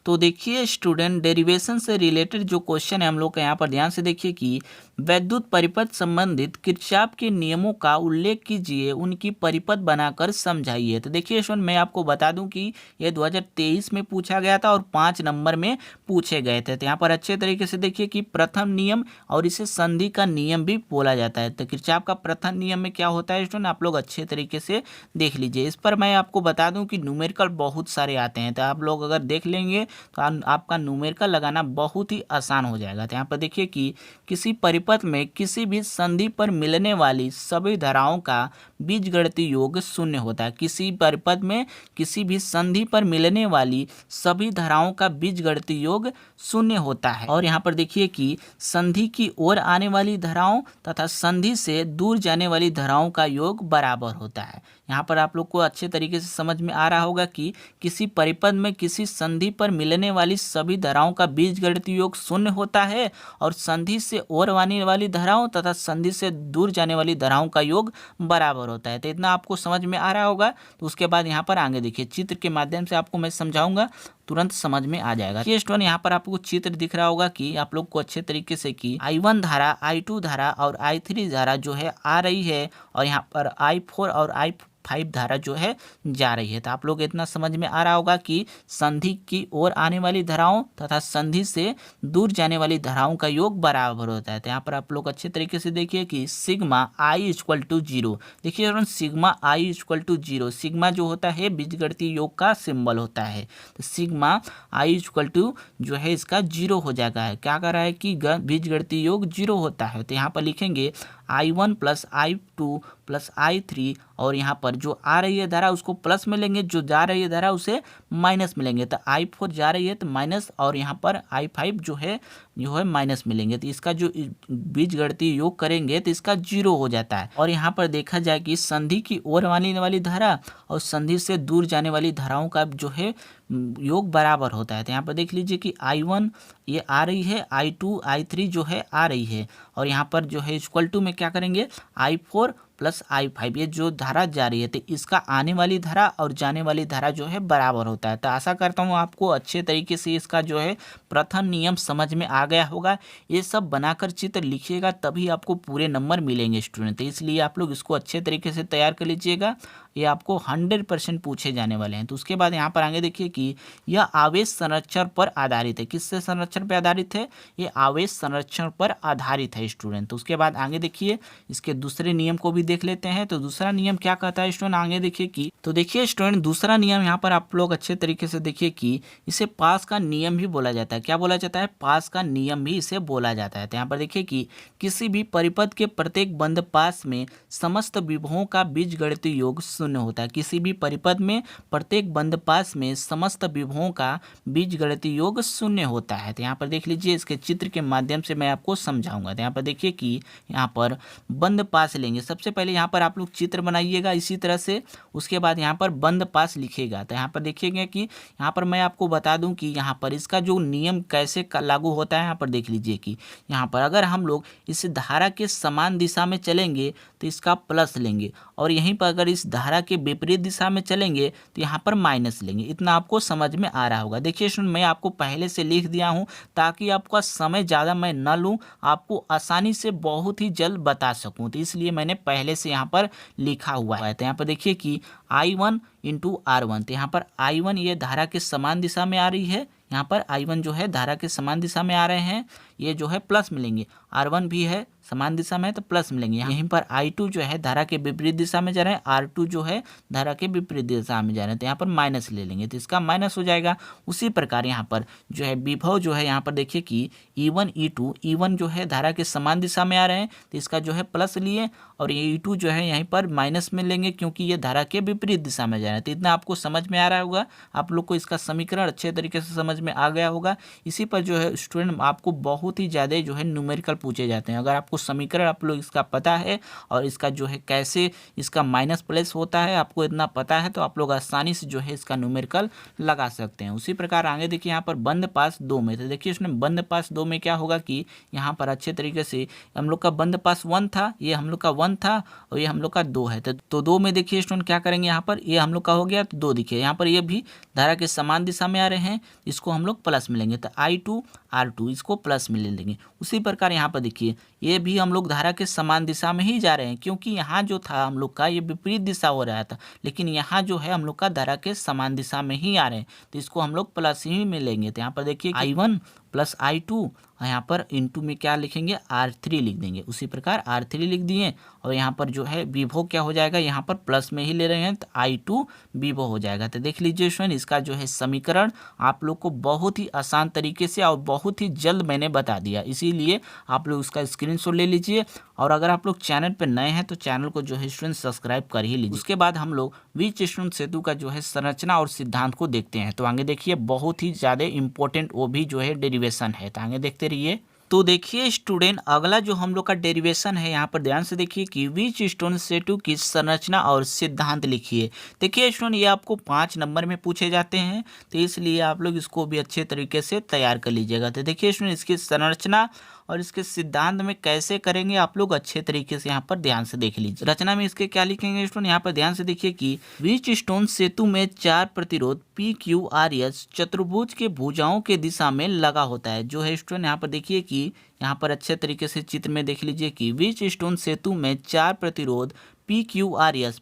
तो देखिए स्टूडेंट, डेरिवेशन से रिलेटेड जो क्वेश्चन है हम लोग का, यहाँ पर ध्यान से देखिए कि वैद्युत परिपथ संबंधित किरचॉफ के नियमों का उल्लेख कीजिए, उनकी परिपथ बनाकर समझाइए। तो देखिए स्टूडेंट, मैं आपको बता दूं कि ये 2023 में पूछा गया था और 5 नंबर में पूछे गए थे। तो यहाँ पर अच्छे तरीके से देखिए कि प्रथम नियम और इसे संधि का नियम भी बोला जाता है। तो किरचॉफ का प्रथम नियम में क्या होता है स्टूडेंट, आप लोग अच्छे तरीके से देख लीजिए। इस पर मैं आपको बता दूं कि न्यूमेरिकल बहुत सारे आते हैं, तो आप लोग अगर देख लेंगे तो आपका न्यूमेरिकल लगाना बहुत ही आसान हो जाएगा। तो यहाँ पर देखिए कि किसी परिपथ में किसी भी संधि पर मिलने वाली सभी धाराओं का बीजगणितीय योग शून्य होता है। किसी परिपथ में किसी भी संधि पर मिलने वाली सभी धाराओं का बीजगणितीय योग शून्य होता है। और यहाँ पर देखिए कि संधि की ओर आने वाली धाराओं तथा संधि से दूर जाने वाली धाराओं का योग बराबर होता है। यहाँ पर आप लोग को अच्छे तरीके से समझ में आ रहा होगा कि किसी परिपथ में किसी संधि पर मिलने वाली सभी धाराओं का बीजगणितीय योग शून्य होता है और संधि से ओर आने वाली धाराओं तथा संधि से दूर जाने वाली धाराओं का योग बराबर होता है। तो इतना आपको समझ में आ रहा होगा। तो उसके बाद यहाँ पर आगे देखिए, चित्र के माध्यम से आपको मैं समझाऊंगा। तुरंत समझ में आ जाएगा। ये स्टूडेंट यहाँ पर आपको चित्र दिख रहा होगा कि आप लोग को अच्छे तरीके से कि I1 धारा, I2 धारा और I3 धारा जो है आ रही है और यहाँ पर I4 और I5 धारा जो है जा रही है। तो आप लोग इतना समझ में आ रहा होगा कि संधि की ओर आने वाली धाराओं तथा संधि से दूर जाने वाली धाराओं का योग बराबर होता है। तो यहाँ पर आप लोग अच्छे तरीके से देखिए कि सिग्मा I इक्वल टू 0। देखिए sigma I equal to 0, sigma जो होता है बीजगणितीय योग का सिंबल होता है। तो सिग्मा I इक्वल टू जो है इसका 0 हो जाएगा। क्या कर रहा है कि बीजगणितीय योग 0 होता है। तो यहाँ पर लिखेंगे I1 plus I2 plus I3 और यहाँ पर जो आ रही है धारा उसको प्लस में लेंगे, जो जा रही है धारा उसे माइनस में लेंगे। तो I4 जा रही है तो माइनस और यहाँ पर I5 जो है माइनस में लेंगे। तो इसका जो बीजगणितीय योग करेंगे तो इसका 0 हो जाता है। और यहाँ पर देखा जाए कि संधि की ओर आने वाली धारा और संधि से दूर जाने वाली धाराओं का जो है योग बराबर होता है। तो यहाँ पर देख लीजिए कि I1 ये आ रही है, I2 I3 जो है आ रही है और यहाँ पर जो है इक्वल टू में क्या करेंगे I4 प्लस I5, ये जो धारा जा रही है तो इसका आने वाली धारा और जाने वाली धारा जो है बराबर होता है। तो आशा करता हूँ आपको अच्छे तरीके से इसका जो है प्रथम नियम समझ में आ गया होगा। ये सब बनाकर चित्र लिखिएगा तभी आपको पूरे नंबर मिलेंगे स्टूडेंट। तो इसलिए आप लोग इसको अच्छे तरीके से तैयार कर लीजिएगा, ये आपको 100% पूछे जाने वाले हैं। तो उसके बाद यहाँ पर आगे देखिए कि यह आवेश संरक्षण पर आधारित है। किससे संरक्षण पर आधारित है? ये आवेश संरक्षण पर आधारित है स्टूडेंट। तो उसके बाद आगे देखिए इसके दूसरे नियम को भी देख लेते हैं। तो दूसरा नियम क्या कहता है स्टूडेंट, आगे देखिए कि तो देखिए स्टूडेंट दूसरा नियम यहाँ पर आप लोग अच्छे तरीके से देखिए कि इसे पास का नियम भी बोला जाता है। क्या बोला जाता है? पास का नियम भी इसे बोला जाता है। तो यहाँ पर देखिए कि किसी भी परिपथ के प्रत्येक बंद पास में समस्त विभवों का बीजगणितीय योग शून्य होता है। किसी भी परिपथ में प्रत्येक बंद पास में समस्त विभवों का बीजगणितीय योग शून्य होता है। तो यहाँ पर देख लीजिए इसके चित्र के माध्यम से मैं आपको समझाऊंगा। तो यहाँ पर देखिए कि यहाँ पर बंद पास लेंगे। सबसे पहले यहाँ पर आप लोग चित्र बनाइएगा इसी तरह से, उसके बाद यहाँ पर बंद पास लिखेगा। तो यहाँ पर देखिएगा कि यहाँ पर मैं आपको बता दूं कि यहाँ पर इसका जो नियम कैसे लागू होता है। यहाँ पर देख लीजिए कि यहाँ पर अगर हम लोग इस धारा के समान दिशा में चलेंगे तो इसका प्लस लेंगे और यहीं पर अगर इस धारा के विपरीत दिशा में चलेंगे तो यहाँ पर माइनस लेंगे। इतना आपको समझ में आ रहा होगा। देखिए स्टूडेंट मैं आपको पहले से लिख दिया हूँ ताकि आपका समय ज़्यादा मैं न लूँ, आपको आसानी से बहुत ही जल्द बता सकूँ। तो इसलिए मैंने पहले से यहाँ पर लिखा हुआ है। तो यहाँ पर देखिए कि I1 इंटू R1, तो यहाँ पर I1 ये धारा के समान दिशा में आ रही है, यहाँ पर I1 जो है धारा के समान दिशा में आ रहे हैं, ये जो है प्लस मिलेंगे। R1 भी है समान दिशा में तो प्लस मिलेंगे। यहीं पर I2 जो है धारा के विपरीत दिशा में जा रहे हैं, R2 जो है धारा के विपरीत दिशा में जा रहे हैं, तो यहाँ पर माइनस ले लेंगे तो इसका माइनस हो जाएगा। उसी प्रकार यहाँ पर जो है विभव जो है यहाँ पर देखिए कि E1 E2, E1 जो है धारा के समान दिशा में आ रहे हैं तो इसका जो है प्लस लिए और ये E2 जो है यहीं पर माइनस में लेंगे क्योंकि ये धारा के विपरीत दिशा में जा रहे हैं। तो इतना आपको समझ में आ रहा होगा, आप लोग को इसका समीकरण अच्छे तरीके से समझ में आ गया होगा। इसी पर जो है स्टूडेंट आपको बहुत ही ज़्यादा जो है न्यूमेरिकल पूछे जाते हैं। अगर आपको समीकरण आप लोग इसका पता है और इसका जो है कैसे इसका माइनस प्लस होता है आपको इतना पता है तो आप लोग आसानी से जो है इसका न्यूमेरिकल लगा सकते हैं। उसी प्रकार आगे देखिए यहाँ पर बंद पास 2 में, तो देखिए इसमें बंद पास 2 में क्या होगा कि यहाँ पर अच्छे तरीके से हम लोग का बंद पास 1 था, ये हम लोग का 1 था और ये हम लोग का 2 है। तो 2 में देखिए स्टूडेंट क्या करेंगे, यहाँ पर ये हम लोग का हो गया तो 2 दिखे, यहाँ पर ये भी धारा के समान दिशा में आ रहे हैं, इसको हम लोग प्लस में लेंगे तो I2 R2 इसको प्लस में ले लेंगे। उसी प्रकार यहाँ पर देखिए ये भी हम लोग धारा के समान दिशा में ही जा रहे हैं क्योंकि यहाँ जो था हम लोग का ये विपरीत दिशा हो रहा था, लेकिन यहाँ जो है हम लोग का धारा के समान दिशा में ही आ रहे हैं तो इसको हम लोग प्लस ही में लेंगे। तो यहाँ पर देखिए I1 प्लस I2 और यहाँ पर इंटू में क्या लिखेंगे R3 लिख देंगे। उसी प्रकार R3 लिख दिए और यहाँ पर जो है विभव क्या हो जाएगा, यहाँ पर प्लस में ही ले रहे हैं तो I2 विभव हो जाएगा। तो देख लीजिए स्टूडेंट इसका जो है समीकरण आप लोग को बहुत ही आसान तरीके से और बहुत ही जल्द मैंने बता दिया, इसीलिए आप लोग उसका स्क्रीनशॉट ले लीजिए। और अगर आप लोग चैनल पर नए हैं तो चैनल को जो है स्टूडेंट सब्सक्राइब कर ही लीजिए। उसके बाद हम लोग व्हीटस्टोन सेतु का जो है संरचना और सिद्धांत को देखते हैं। तो आगे देखिए बहुत ही ज़्यादा इंपॉर्टेंट वो भी जो है डेरिवेशन है, तो आगे देखते रहिए। तो देखिए स्टूडेंट अगला जो हम लोग का डेरिवेशन है यहाँ पर ध्यान से देखिए कि व्हीटस्टोन सेतु की संरचना और सिद्धांत लिखिए। देखिए स्टूडेंट ये आपको 5 नंबर में पूछे जाते हैं तो इसलिए आप लोग इसको भी अच्छे तरीके से तैयार कर लीजिएगा। तो देखिए स्टूडेंट इसकी संरचना और इसके सिद्धांत में कैसे करेंगे आप लोग अच्छे तरीके से यहाँ पर ध्यान से देख लीजिए। रचना में इसके क्या लिखेंगे स्टूडेंट, यहाँ पर ध्यान से देखिए कि व्हिच स्टोन सेतु में 4 प्रतिरोध PQRS चतुर्भुज के भुजाओं के दिशा में लगा होता है। जो है स्टूडेंट यहाँ पर देखिए कि यहाँ पर अच्छे तरीके से चित्र में देख लीजिए कि व्हिच स्टोन सेतु में 4 प्रतिरोध PQRS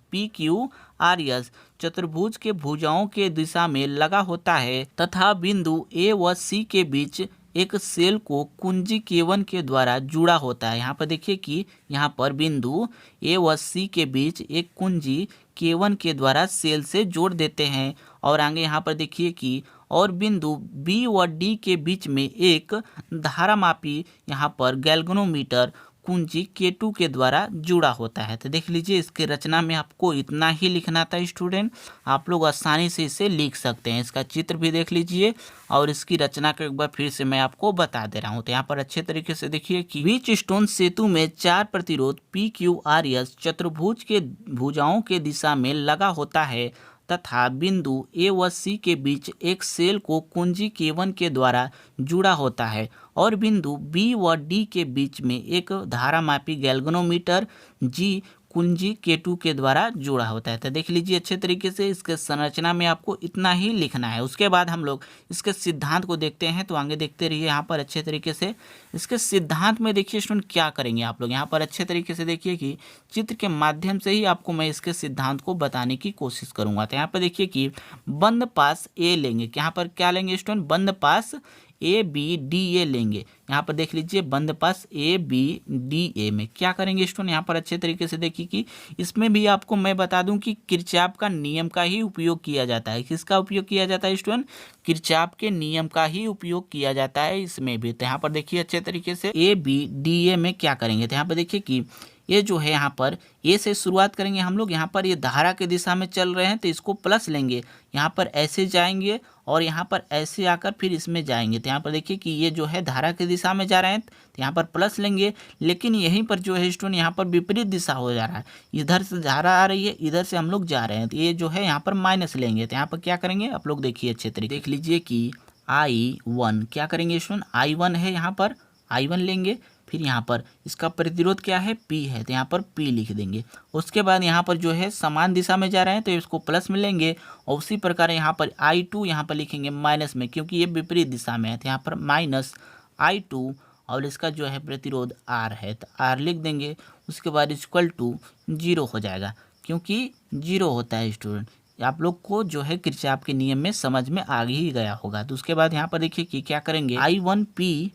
चतुर्भुज के भुजाओं के दिशा में लगा होता है तथा बिंदु A व C के बीच एक सेल को कुंजी K1 के द्वारा जुड़ा होता है। यहाँ पर देखिए कि यहाँ पर बिंदु A व C के बीच एक कुंजी K1 के द्वारा सेल से जोड़ देते हैं। और आगे यहाँ पर देखिए कि और बिंदु B व D के बीच में एक धारामापी यहाँ पर गैल्वेनोमीटर कुंजी K2 के द्वारा जुड़ा होता है। तो देख लीजिए इसके रचना में आपको इतना ही लिखना था स्टूडेंट, आप लोग आसानी से इसे लिख सकते हैं। इसका चित्र भी देख लीजिए और इसकी रचना को एक बार फिर से मैं आपको बता दे रहा हूँ। तो यहाँ पर अच्छे तरीके से देखिए कि व्हिच स्टोन सेतु में 4 प्रतिरोध PQRS चतुर्भुज के भुजाओं के दिशा में लगा होता है तथा बिंदु A व C के बीच एक सेल को कुंजी K1 के द्वारा जुड़ा होता है और बिंदु B व D के बीच में एक धारामापी गैल्वेनोमीटर G कुंजी K2 के द्वारा जुड़ा होता है। तो देख लीजिए अच्छे तरीके से इसके संरचना में आपको इतना ही लिखना है। उसके बाद हम लोग इसके सिद्धांत को देखते हैं, तो आगे देखते रहिए। यहाँ पर अच्छे तरीके से इसके सिद्धांत में देखिए स्टूडेंट क्या करेंगे आप लोग। यहाँ पर अच्छे तरीके से देखिए कि चित्र के माध्यम से ही आपको मैं इसके सिद्धांत को बताने की कोशिश करूँगा। तो यहाँ पर देखिए कि बंद पास ए लेंगे, यहाँ पर क्या लेंगे स्टूडेंट, बंद पास ABDA लेंगे। यहाँ पर देख लीजिए बंद पास ABDA में क्या करेंगे स्टूडेंट, यहाँ पर अच्छे तरीके से देखिए कि इसमें भी आपको मैं बता दूं कि किरचॉफ का नियम का ही उपयोग किया जाता है। किसका उपयोग किया जाता है स्टूडेंट, किरचॉफ के नियम का ही उपयोग किया जाता है इसमें भी। तो यहाँ पर देखिए अच्छे तरीके से ABDA में क्या करेंगे, तो यहाँ पर देखिए कि ये जो है यहाँ पर ए से शुरुआत करेंगे हम लोग। यहाँ पर ये धारा के दिशा में चल रहे हैं तो इसको प्लस लेंगे, यहाँ पर ऐसे जाएंगे और यहाँ पर ऐसे आकर फिर इसमें जाएंगे। तो यहाँ पर देखिए कि ये जो है धारा की दिशा में जा रहे हैं तो यहाँ पर प्लस लेंगे, लेकिन यहीं पर जो है स्टूडेंट यहाँ पर विपरीत दिशा हो जा रहा है। इधर से धारा आ रही है, इधर से हम लोग जा रहे हैं, तो ये जो है यहाँ पर माइनस लेंगे। तो यहाँ पर क्या करेंगे आप लोग देखिए अच्छे तरीके देख लीजिए कि I1 क्या करेंगे स्टूडेंट, I1 है यहाँ पर I1 लेंगे, फिर यहाँ पर इसका प्रतिरोध क्या है P है, तो यहाँ पर P लिख देंगे। उसके बाद यहाँ पर जो है समान दिशा में जा रहे हैं तो इसको प्लस में लेंगे और उसी प्रकार यहाँ पर I2 यहाँ पर लिखेंगे माइनस में, क्योंकि ये विपरीत दिशा में है। तो यहाँ पर माइनस I2 और इसका जो है प्रतिरोध R है तो R लिख देंगे। उसके बाद इक्वल टू 0 हो जाएगा, क्योंकि 0 होता है स्टूडेंट। आप लोग को जो है किरचॉफ के नियम में समझ में आ ही गया होगा। तो उसके बाद यहाँ पर देखिए कि क्या करेंगे, I1P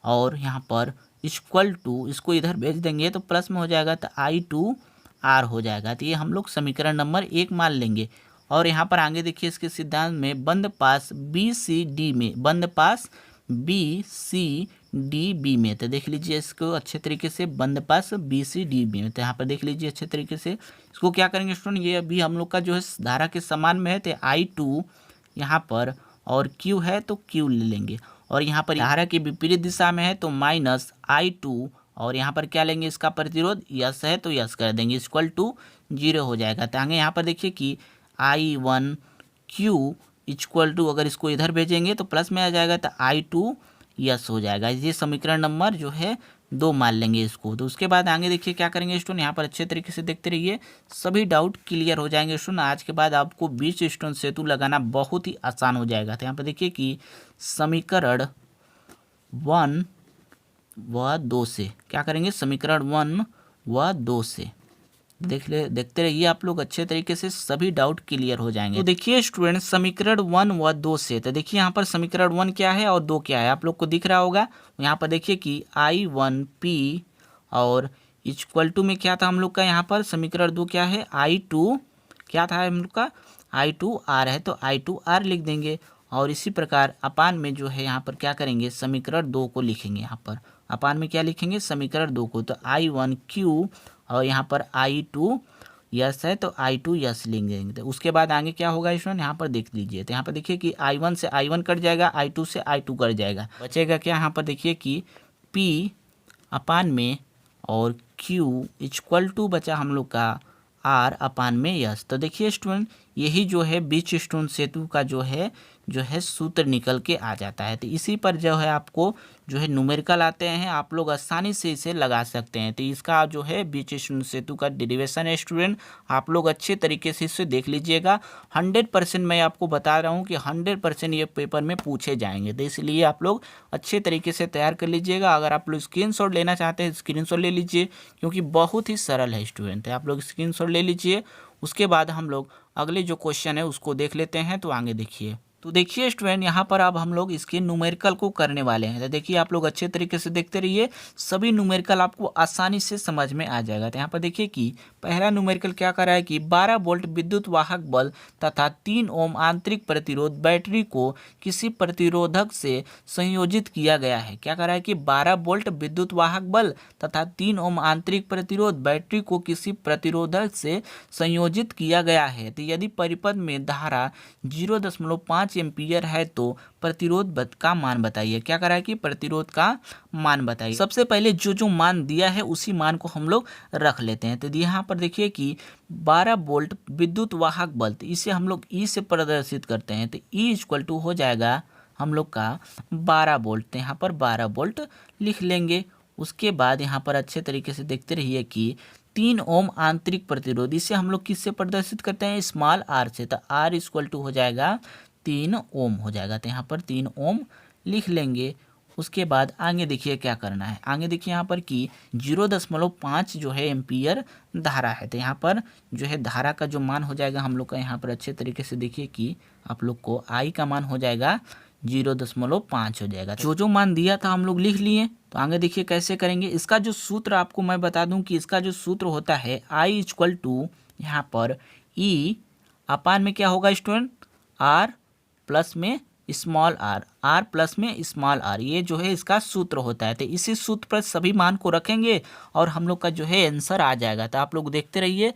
और यहाँ पर इक्वल टू इसको इधर भेज देंगे तो प्लस में हो जाएगा तो I2R हो जाएगा। तो ये हम लोग समीकरण नंबर 1 मान लेंगे। और यहाँ पर आगे देखिए इसके सिद्धांत में बंद पास BCD में, बंद पास BCDB में, तो देख लीजिए इसको अच्छे तरीके से बंद पास BCDB में। तो यहाँ पर देख लीजिए अच्छे तरीके से इसको क्या करेंगे स्टूडेंट, ये अभी हम लोग का जो है धारा के समान में है तो I2 यहाँ पर और Q है तो Q ले लेंगे, और यहाँ पर धारा की विपरीत दिशा में है तो माइनस I2 और यहाँ पर क्या लेंगे, इसका प्रतिरोध यस है तो यस कर देंगे, इक्वल टू 0 हो जाएगा। तो आगे यहाँ पर देखिए कि I1Q इक्वल टू अगर इसको इधर भेजेंगे तो प्लस में आ जाएगा तो I2 यस हो जाएगा। ये समीकरण नंबर जो है 2 मान लेंगे इसको। तो उसके बाद आगे देखिए क्या करेंगे स्टूडेंट, यहाँ पर अच्छे तरीके से देखते रहिए, सभी डाउट क्लियर हो जाएंगे स्टूडेंट। आज के बाद आपको व्हिच स्टोन सेतु लगाना बहुत ही आसान हो जाएगा। तो यहाँ पर देखिए कि समीकरण 1 व 2 से क्या करेंगे, समीकरण 1 व 2 से देखते रहिए आप लोग, अच्छे तरीके से सभी डाउट क्लियर हो जाएंगे। तो देखिए स्टूडेंट समीकरण 1 व 2 से, तो देखिए यहाँ पर समीकरण 1 क्या है और 2 क्या है आप लोग को दिख रहा होगा। यहाँ पर देखिए कि I1P और इक्वल टू में क्या था हम लोग का, यहाँ पर समीकरण 2 क्या है, I2 क्या था हम लोग का, I2R है तो I2R लिख देंगे। और इसी प्रकार अपान में जो है यहाँ पर क्या करेंगे, समीकरण 2 को लिखेंगे। यहाँ पर अपान में क्या लिखेंगे, समीकरण 2 को, तो I1Q और यहाँ पर I2 यस है तो I2 यस लिख देंगे। तो उसके बाद आगे क्या होगा स्टूडेंट, यहाँ पर देख लीजिए। तो यहाँ पर देखिए कि I1 से I1 कट जाएगा, I2 से I2 कट जाएगा, बचेगा क्या, यहाँ पर देखिए कि P अपान में और Q इक्वल टू बचा हम लोग का R अपान में यस। तो देखिए स्टूडेंट यही जो है व्हिच स्टोन सेतु का जो है जो है सूत्र निकल के आ जाता है। तो इसी पर जो है आपको जो है न्यूमेरिकल आते हैं, आप लोग आसानी से इसे लगा सकते हैं। तो इसका जो है बीच शून्य सेतु का डेरिवेशन है स्टूडेंट, आप लोग अच्छे तरीके से इसे देख लीजिएगा। 100% मैं आपको बता रहा हूँ कि 100% ये पेपर में पूछे जाएंगे, तो इसलिए आप लोग अच्छे तरीके से तैयार कर लीजिएगा। अगर आप लोग स्क्रीनशॉट लेना चाहते हैं स्क्रीनशॉट ले लीजिए, क्योंकि बहुत ही सरल है स्टूडेंट। आप लोग स्क्रीनशॉट ले लीजिए। उसके बाद हम लोग अगले जो क्वेश्चन है उसको देख लेते हैं। तो आगे देखिए, तो देखिए स्टूडेंट, यहाँ पर अब हम लोग इसके न्यूमेरिकल को करने वाले हैं। तो देखिए आप लोग अच्छे तरीके से देखते रहिए, सभी न्यूमेरिकल आपको आसानी से समझ में आ जाएगा। तो यहाँ पर देखिए कि पहला न्यूमेरिकल क्या कर रहा है कि 12 वोल्ट विद्युत वाहक बल तथा 3 ओम आंतरिक प्रतिरोध बैटरी को किसी प्रतिरोधक से संयोजित किया गया है। क्या कर रहा है कि 12 वोल्ट विद्युत वाहक बल तथा 3 ओम आंतरिक प्रतिरोध बैटरी को किसी प्रतिरोधक से संयोजित किया गया है। तो यदि परिपथ में धारा 0.5 एम्पीयर है तो प्रतिरोध का मान बताइए। क्या करा है कि प्रतिरोध का मान बताइए। सबसे पहले जो मान दिया है उसी मान को हम लोग रख लेते हैं। तो यहाँ पर देखिए कि 12 वोल्ट विद्युत वाहक बल, तो इसे हम लोग ई से प्रदर्शित करते हैं। तो ई इक्वल टू हो जाएगा हम लोग का 12 वोल्ट। तो यहाँ पर 12 वोल्ट लिख लेंगे। उसके बाद यहाँ पर अच्छे तरीके से देखते रहिए कि 3 ओम आंतरिक प्रतिरोध, इसे हम लोग किससे प्रदर्शित करते हैं, स्मॉल आर से। तो आर इक्वल टू हो जाएगा 3 ओम हो जाएगा। तो यहाँ पर 3 ओम लिख लेंगे। उसके बाद आगे देखिए क्या करना है। आगे देखिए यहाँ पर कि 0.5 जो है एम्पियर धारा है। तो यहाँ पर जो है धारा का जो मान हो जाएगा हम लोग का, यहाँ पर अच्छे तरीके से देखिए कि आप लोग को आई का मान हो जाएगा 0.5 हो जाएगा। जो मान दिया था हम लोग लिख लिए। तो आगे देखिए कैसे करेंगे। इसका जो सूत्र आपको मैं बता दूं कि इसका जो सूत्र होता है आई इक्वल टू यहाँ पर ई अपान में क्या होगा स्टूडेंट, आर प्लस में स्मॉल आर, आर प्लस में स्मॉल आर, ये जो है इसका सूत्र होता है। तो इसी सूत्र पर सभी मान को रखेंगे और हम लोग का जो है आंसर आ जाएगा। तो आप लोग देखते रहिए,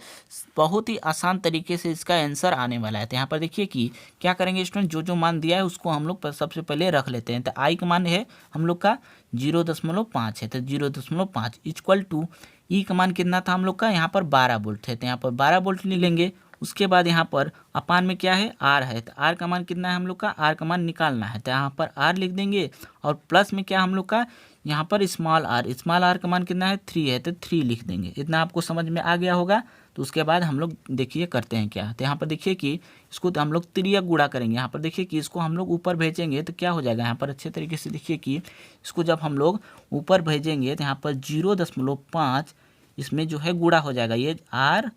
बहुत ही आसान तरीके से इसका आंसर आने वाला है। तो यहाँ पर देखिए कि क्या करेंगे स्टूडेंट, जो मान दिया है उसको हम लोग सबसे पहले रख लेते हैं। तो आई का मान है हम लोग का 0.5 है। तो 0.5 इक्वल टू ई का मान कितना था हम लोग का, यहाँ पर 12 वोल्ट है। तो यहाँ पर 12 वोल्ट ले लेंगे। उसके बाद यहाँ पर अपान में क्या है, आर है। तो आर का मान कितना है हम लोग का, आर का मान निकालना है। तो यहाँ पर आर लिख देंगे और प्लस में क्या हम लोग का यहाँ पर स्मॉल आर का मान कितना है 3 है। तो 3 लिख देंगे। इतना आपको समझ में आ गया होगा। तो उसके बाद हम लोग देखिए करते हैं क्या। तो यहाँ पर देखिए कि इसको तो हम लोग त्रिया गुणा करेंगे। यहाँ पर देखिए कि इसको हम लोग ऊपर भेजेंगे तो क्या हो जाएगा, यहाँ पर अच्छे तरीके से देखिए कि इसको जब हम लोग ऊपर भेजेंगे तो यहाँ पर 0.5 इसमें जो है गुणा हो जाएगा, ये आर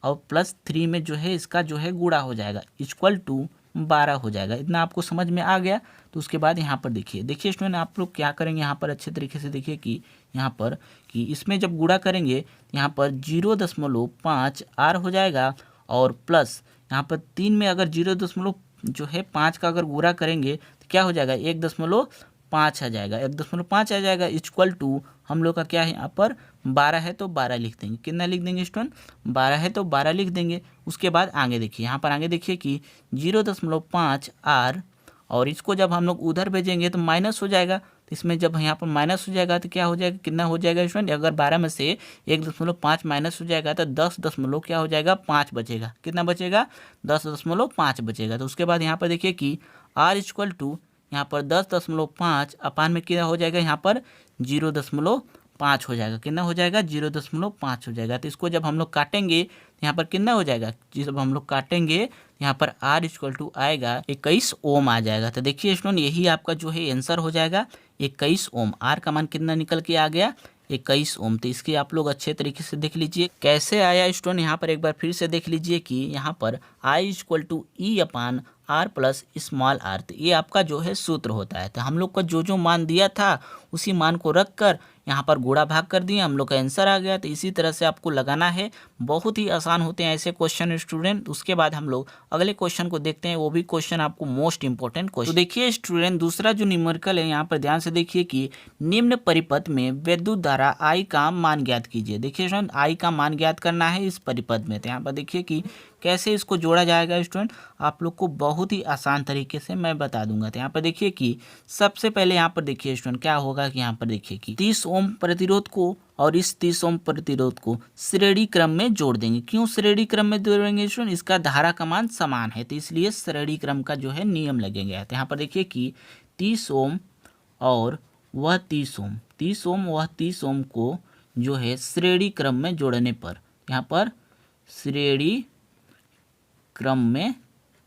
और प्लस 3 में जो है इसका जो है गुणा हो जाएगा, इक्वल टू 12 हो जाएगा। इतना आपको समझ में आ गया। तो उसके बाद यहाँ पर देखिए स्टूडेंट, आप लोग क्या करेंगे यहाँ पर अच्छे तरीके से देखिए कि यहाँ पर कि इसमें जब गुणा करेंगे यहाँ पर 0.5 आर हो जाएगा और प्लस यहाँ पर 3 में अगर 0.5 का अगर गुणा करेंगे तो क्या हो जाएगा 1.5 आ जाएगा, 1.5 आ जाएगा इक्वल टू हम लोग का क्या है यहाँ पर 12 है तो 12 लिख देंगे। कितना लिख देंगे स्टूडेंट, 12 है तो 12 लिख देंगे। उसके बाद आगे देखिए, यहाँ पर आगे देखिए कि 0.5 आर और इसको जब हम लोग उधर भेजेंगे तो माइनस हो जाएगा। तो इसमें जब यहाँ पर माइनस हो जाएगा तो क्या हो जाएगा, कितना हो जाएगा स्टूडेंट, अगर 12 में से 1.5 माइनस हो जाएगा तो 10 क्या हो जाएगा 5 बचेगा। कितना बचेगा 10.5 बचेगा। तो उसके बाद यहाँ पर देखिए कि आर इक्वल टू यहाँ पर 10.5 अपान में कितना हो जाएगा, यहाँ पर 0.5 हो जाएगा। कितना हो जाएगा 0.5 हो जाएगा। तो इसको जब हम लोग काटेंगे यहाँ पर कितना हो जाएगा, जब हम लोग काटेंगे यहाँ पर आर इक्वल टू आएगा 21 ओम आ जाएगा। तो देखिए स्टूडेंट, यही आपका जो है आंसर हो जाएगा 21 ओम। आर का मान कितना निकल के आ गया 21 ओम। तो इसके आप लोग अच्छे तरीके से देख लीजिए कैसे आया स्टूडेंट। यहाँ पर एक बार फिर से देख लीजिए कि यहाँ पर I equal to E upon R plus small R, तो ये आपका जो है सूत्र होता है। तो हम लोग का जो मान दिया था उसी मान को रख कर यहाँ पर गुणा भाग कर दिए, हम लोग का आंसर आ गया। तो इसी तरह से आपको लगाना है, बहुत ही आसान होते हैं ऐसे क्वेश्चन स्टूडेंट। उसके बाद हम लोग अगले क्वेश्चन को देखते हैं, वो भी क्वेश्चन आपको मोस्ट इंपॉर्टेंट क्वेश्चन। तो देखिए स्टूडेंट, दूसरा जो न्यूमेरिकल है यहाँ पर ध्यान से देखिए कि निम्न परिपथ में विद्युत धारा आई का मान ज्ञात कीजिए। देखिए स्टूडेंट, आई का मान ज्ञात करना है इस परिपथ में। तो यहाँ पर देखिए कि कैसे इसको जोड़ा जाएगा स्टूडेंट, आप लोग को बहुत ही आसान तरीके से मैं बता दूंगा। तो यहाँ पर देखिए कि सबसे पहले यहाँ पर देखिए स्टूडेंट क्या होगा कि यहाँ पर देखिए कि 30 ओम प्रतिरोध को और इस 30 ओम प्रतिरोध को श्रेणी क्रम में जोड़ देंगे। क्यों श्रेणी क्रम में जोड़ेंगे स्टूडेंट? इसका धारा का मान समान है तो इसलिए श्रेणी क्रम का जो है नियम लगेगा। तो यहाँ पर देखिए कि 30 ओम और वह 30 ओम, 30 ओम वह 30 ओम को जो है श्रेणी क्रम में जोड़ने पर, यहाँ पर श्रेणी क्रम में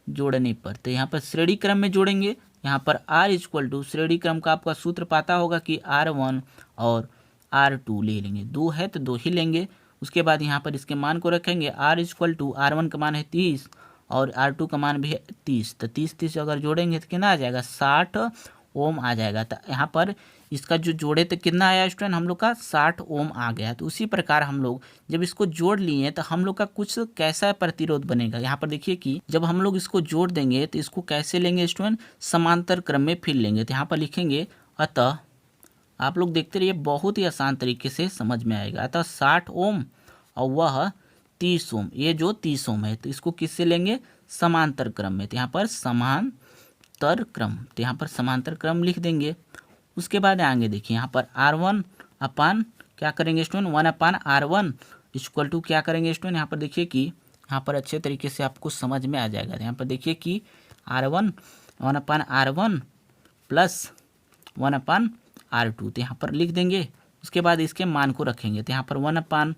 जोड़ने पर, तो यहाँ पर श्रेणी क्रम में जोड़ेंगे। यहाँ पर R इक्वल टू श्रेणी क्रम का आपका सूत्र पता होगा कि R1 और R2 ले लेंगे, 2 है तो 2 ही लेंगे। उसके बाद यहाँ पर इसके मान को रखेंगे। R इक्वल टू R1 का मान है 30 और R2 का मान भी है 30, तो 30 अगर जोड़ेंगे तो कितना आ जाएगा? 60 ओम आ जाएगा। तो यहाँ पर इसका जो जोड़े तो कितना आया स्टूडेंट? हम लोग का 60 ओम आ गया। तो उसी प्रकार हम लोग जब इसको जोड़ लिए तो हम लोग का कुछ कैसा प्रतिरोध बनेगा। यहाँ पर देखिए कि जब हम लोग इसको जोड़ देंगे तो इसको कैसे लेंगे स्टूडेंट? समांतर क्रम में फिर लेंगे। तो यहाँ पर लिखेंगे अतः, आप लोग देखते रहिए, बहुत ही आसान तरीके से समझ में आएगा। अतः 60 ओम और वह 30 ओम, ये जो 30 ओम है तो इसको किससे लेंगे? समांतर क्रम में। तो यहाँ पर समांतर क्रम, तो यहाँ पर समांतर क्रम लिख देंगे। उसके बाद आगे देखिए यहाँ पर R1 अपान क्या करेंगे student? 1 upon R1 equal to क्या करेंगे स्टूडेंट? यहाँ पर देखिए कि यहाँ पर अच्छे तरीके से आपको समझ में आ जाएगा। यहाँ पर देखिए कि R1 1 अपान R1 प्लस 1 अपान R2, तो यहाँ पर लिख देंगे। उसके बाद इसके मान को रखेंगे। तो यहाँ पर 1 अपान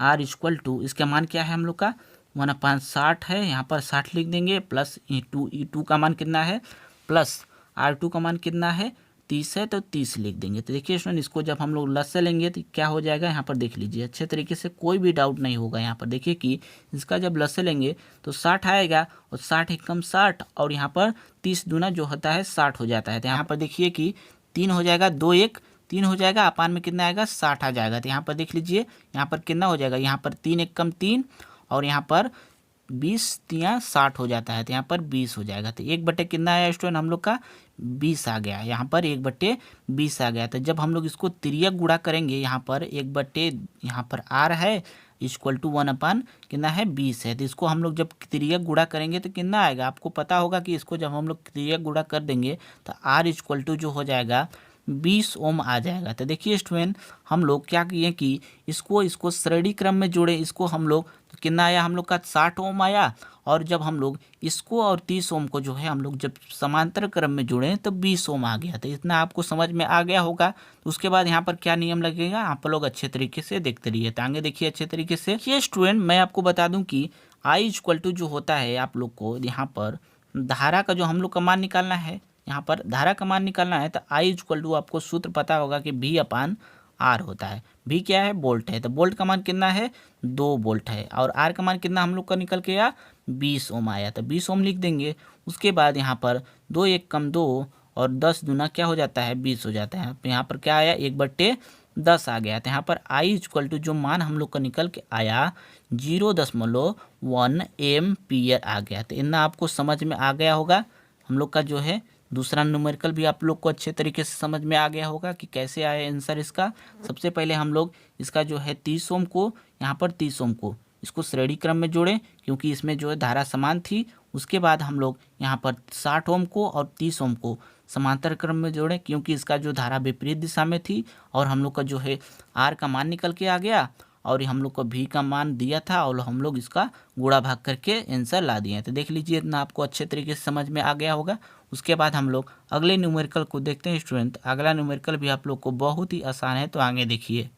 R इक्वल टू, इसका मान क्या है हम लोग का? 1 अपान 60 है, यहाँ पर 60 लिख देंगे, प्लस E2 का मान कितना है? प्लस R2 का मान कितना है? 30 है तो 30 लिख देंगे। तो देखिए स्टूडेंट, इसको जब हम लोग लस से लेंगे तो क्या हो जाएगा? यहाँ पर देख लीजिए अच्छे तरीके से, कोई भी डाउट नहीं होगा। यहाँ पर देखिए कि इसका जब लस से लेंगे तो 60 आएगा और 60 एकम 60 और यहाँ पर 30 दूना जो होता है 60 हो जाता है। तो यहाँ पर देखिए कि 3 हो जाएगा, 2 1 3 हो जाएगा, अपान में कितना आएगा? 60 आ जाएगा। तो यहाँ पर देख लीजिए यहाँ पर कितना हो जाएगा? यहाँ पर 3 एकम 3 और यहाँ पर 20 3 60 हो जाता है, तो यहाँ पर 20 हो जाएगा। तो 1/, कितना आया स्टूडेंट हम लोग का? 20 आ गया। यहाँ पर 1/20 आ गया। तो जब हम लोग इसको तिर्यक गुणा करेंगे, यहाँ पर 1/, यहाँ पर R है इक्वल टू 1 अपान कितना है? 20 है। तो इसको हम लोग जब तिर्यक गुणा करेंगे तो कितना आएगा? आपको पता होगा कि इसको जब हम लोग तिर्यक गुणा कर देंगे तो R इक्वल टू जो हो जाएगा 20 ओम आ जाएगा। तो देखिए स्टूडेंट, हम लोग क्या किए कि इसको श्रेणी क्रम में जोड़े। इसको हम लोग तो कितना आया हम लोग का? 60 ओम आया। और जब हम लोग इसको और 30 ओम को जो है हम लोग जब समांतर क्रम में जोड़े तो 20 ओम आ गया। तो इतना आपको समझ में आ गया होगा। तो उसके बाद यहाँ पर क्या नियम लगेगा आप लोग अच्छे तरीके से देखते रहिए। तो आगे देखिए अच्छे तरीके से। ये स्टूडेंट, मैं आपको बता दूं कि I इक्वल टू जो होता है, आप लोग को यहाँ पर धारा का जो हम लोग का मान निकालना है, यहाँ पर धारा का मान निकालना है तो I इक्वल टू आपको सूत्र पता होगा कि V अपान R होता है। V क्या है? वोल्ट है। तो वोल्ट का मान कितना है? 2 वोल्ट है। और R का मान कितना हम लोग का निकल के आया? 20 ओम आया। तो 20 ओम लिख देंगे। उसके बाद यहाँ पर 2 1 कम 2 और 10 दूना क्या हो जाता है? 20 हो जाता है। यहाँ पर क्या आया? 1/10 आ गया। तो यहाँ पर I इक्वल टू जो मान हम लोग का निकल के आया 0.1 एम्पियर आ गया। तो इतना आपको समझ में आ गया होगा। हम लोग का जो है दूसरा न्यूमेरिकल भी आप लोग को अच्छे तरीके से समझ में आ गया होगा कि कैसे आया आंसर इसका। सबसे पहले हम लोग इसका जो है 30 ओम को, यहाँ पर 30 ओम को इसको श्रेणी क्रम में जोड़ें क्योंकि इसमें जो है धारा समान थी। उसके बाद हम लोग यहाँ पर 60 ओम को और 30 ओम को समांतर क्रम में जोड़ें क्योंकि इसका जो धारा विपरीत दिशा में थी। और हम लोग का जो है R का मान निकल के आ गया और हम लोग को V का मान दिया था और हम लोग इसका गुणा भाग करके आंसर ला दिए। तो देख लीजिए इतना आपको अच्छे तरीके से समझ में आ गया होगा। उसके बाद हम लोग अगले न्यूमेरिकल को देखते हैं स्टूडेंट। अगला न्यूमेरिकल भी आप लोग को बहुत ही आसान है, तो आगे देखिए।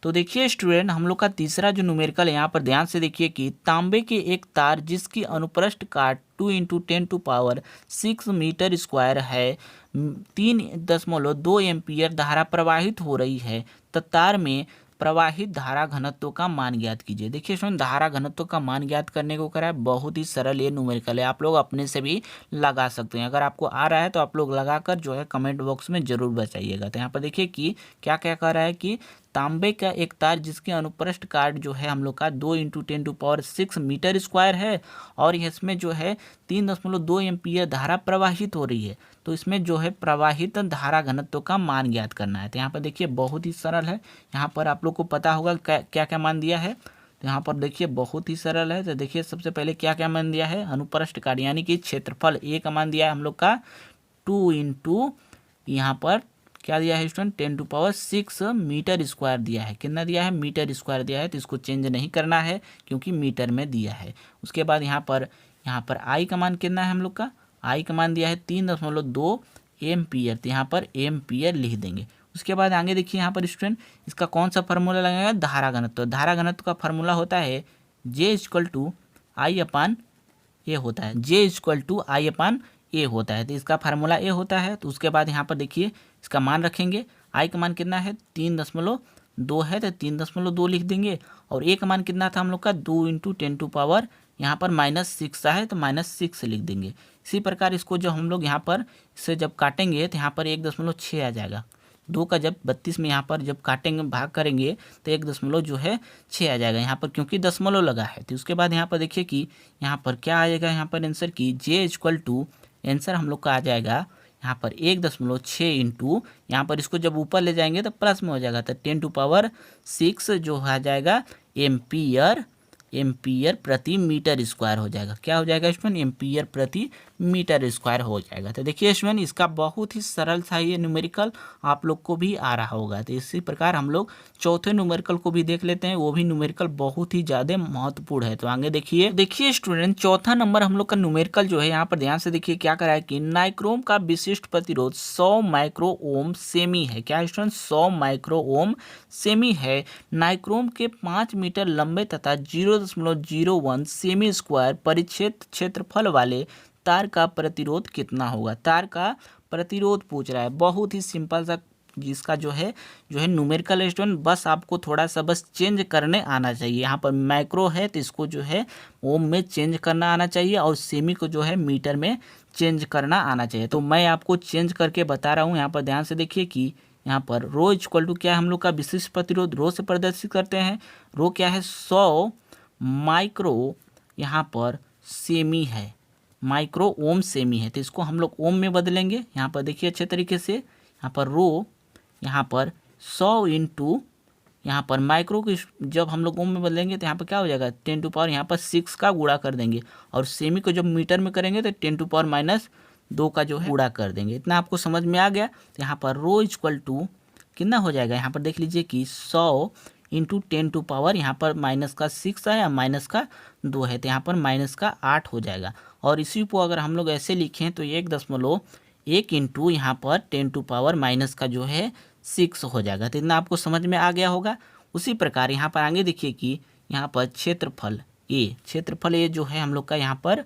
तो देखिए स्टूडेंट, हम लोग का तीसरा जो न्यूमेरिकल है, यहाँ पर ध्यान से देखिए कि तांबे के एक तार जिसकी अनुप्रस्थ काट 2 × 10⁶ मीटर स्क्वायर है, 3.2 एम्पियर धारा प्रवाहित हो रही है, तो तार में प्रवाहित धारा घनत्व का मान ज्ञात कीजिए। देखिए स्टूडेंट, धारा घनत्व का मान ज्ञात करने को करा है, बहुत ही सरल ये न्यूमेरिकल है। आप लोग अपने से भी लगा सकते हैं। अगर आपको आ रहा है तो आप लोग लगाकर जो है कमेंट बॉक्स में जरूर बताइएगा। तो यहाँ पर देखिए कि क्या क्या कह रहा है कि तांबे का एक तार जिसकी अनुप्रस्थ काट जो है हम लोग का 2 × 10⁶ मीटर स्क्वायर है और इसमें जो है 3.2 एम्पियर धारा प्रवाहित हो रही है, तो इसमें जो है प्रवाहित धारा घनत्व का मान ज्ञात करना है। तो यहाँ पर देखिए बहुत ही सरल है। यहाँ पर आप लोग को पता होगा क्या क्या मान दिया है। तो यहाँ पर देखिए बहुत ही सरल है। तो देखिए सबसे पहले क्या क्या मान दिया है? अनुप्रस्थ काट यानी कि क्षेत्रफल A का मान दिया है हम लोग का 2 × यहाँ पर क्या दिया है स्टूडेंट 10⁶ मीटर स्क्वायर दिया है। कितना दिया है? मीटर स्क्वायर दिया है। तो इसको चेंज नहीं करना है क्योंकि मीटर में दिया है। उसके बाद यहाँ पर आई का मान कितना है हम लोग का? आई का मान दिया है 3.2 एम्पियर। तो यहाँ पर एम्पियर लिख देंगे। उसके बाद आगे देखिए यहाँ पर स्टूडेंट इसका कौन सा फार्मूला लगेगा? धारा घनत्व। धारा घनत्व का फार्मूला होता है J=I/A होता है। J=I/A होता है। तो इसका फार्मूला ए होता है। तो उसके बाद यहाँ पर देखिए इसका मान रखेंगे। आई का मान कितना है? 3.2 है तो 3.2 लिख देंगे। और ए का मान कितना था हम लोग का? 2 × 10⁻, यहाँ पर -6 है तो -6 लिख देंगे। इसी प्रकार इसको जो हम लोग यहाँ पर इसे जब काटेंगे तो यहाँ पर 1.6 आ जाएगा। 2 का जब 32 में यहाँ पर जब काटेंगे भाग करेंगे तो 1.6 आ जाएगा यहाँ पर, क्योंकि दशमलव लगा है। तो उसके बाद यहाँ पर देखिए कि यहाँ पर क्या आ जाएगा? यहाँ पर आंसर की आंसर हम लोग का आ जाएगा यहाँ पर 1.6 इंटू, यहाँ पर इसको जब ऊपर ले जाएंगे तो प्लस में हो जाएगा। तो 10⁶ जो आ जाएगा एम्पियर प्रति मीटर स्क्वायर हो जाएगा। क्या हो जाएगा स्टूडेंट? एम्पियर प्रति मीटर स्क्वायर हो जाएगा। तो देखिए स्टूडेंट इसका बहुत ही सरल था ये न्यूमेरिकल, आप लोग को भी आ रहा होगा। तो इसी प्रकार हम लोग चौथे न्यूमेरिकल को भी देख लेते हैं। वो भी न्यूमेरिकल बहुत ही ज़्यादा महत्वपूर्ण है। तो आगे देखिए स्टूडेंट चौथा नंबर हम लोग का न्यूमेरिकल जो है, यहाँ पर ध्यान से देखिए क्या करा है कि नाइक्रोम का विशिष्ट प्रतिरोध 100 माइक्रो ओम सेमी है। क्या स्टूडेंट? 100 माइक्रो ओम सेमी है। नाइक्रोम के 5 मीटर लंबे तथा 0.01 सेमी स्क्वायर परिच्छेद क्षेत्रफल वाले तार का प्रतिरोध कितना होगा? तार का प्रतिरोध पूछ रहा है। बहुत ही सिंपल सा जिसका जो है न्यूमेरिकल स्टूडेंट, बस आपको थोड़ा सा बस चेंज करने आना चाहिए। यहाँ पर माइक्रो है तो इसको जो है ओम में चेंज करना आना चाहिए और सेमी को जो है मीटर में चेंज करना आना चाहिए। तो मैं आपको चेंज करके बता रहा हूँ। यहाँ पर ध्यान से देखिए कि यहाँ पर रो इक्वल टू क्या है हम लोग का? विशिष्ट प्रतिरोध रो से प्रदर्शित करते हैं। रो क्या है? 100 माइक्रो यहाँ पर सेमी है, माइक्रो ओम सेमी है। तो इसको हम लोग ओम में बदलेंगे। यहाँ पर देखिए अच्छे तरीके से, यहाँ पर रो यहाँ पर 100 इंटू यहाँ पर माइक्रो को जब हम लोग ओम में बदलेंगे तो यहाँ पर क्या हो जाएगा? 10⁻, यहाँ पर 6 का गुणा कर देंगे। और सेमी को जब मीटर में करेंगे तो 10⁻⁻2 का जो है गुणा कर देंगे। इतना आपको समझ में आ गया। तो यहाँ पर रो इक्वल टू कितना हो जाएगा? यहाँ पर देख लीजिए कि 100 इंटू 10⁻, यहाँ पर -6 है या -2 है तो यहाँ पर -8 हो जाएगा। और इसी को अगर हम लोग ऐसे लिखें तो 1.1 इंटू यहाँ पर 10⁻- का जो है 6 हो जाएगा। तो इतना आपको समझ में आ गया होगा। उसी प्रकार यहाँ पर आगे देखिए कि यहाँ पर क्षेत्रफल ए जो है हम लोग का यहाँ पर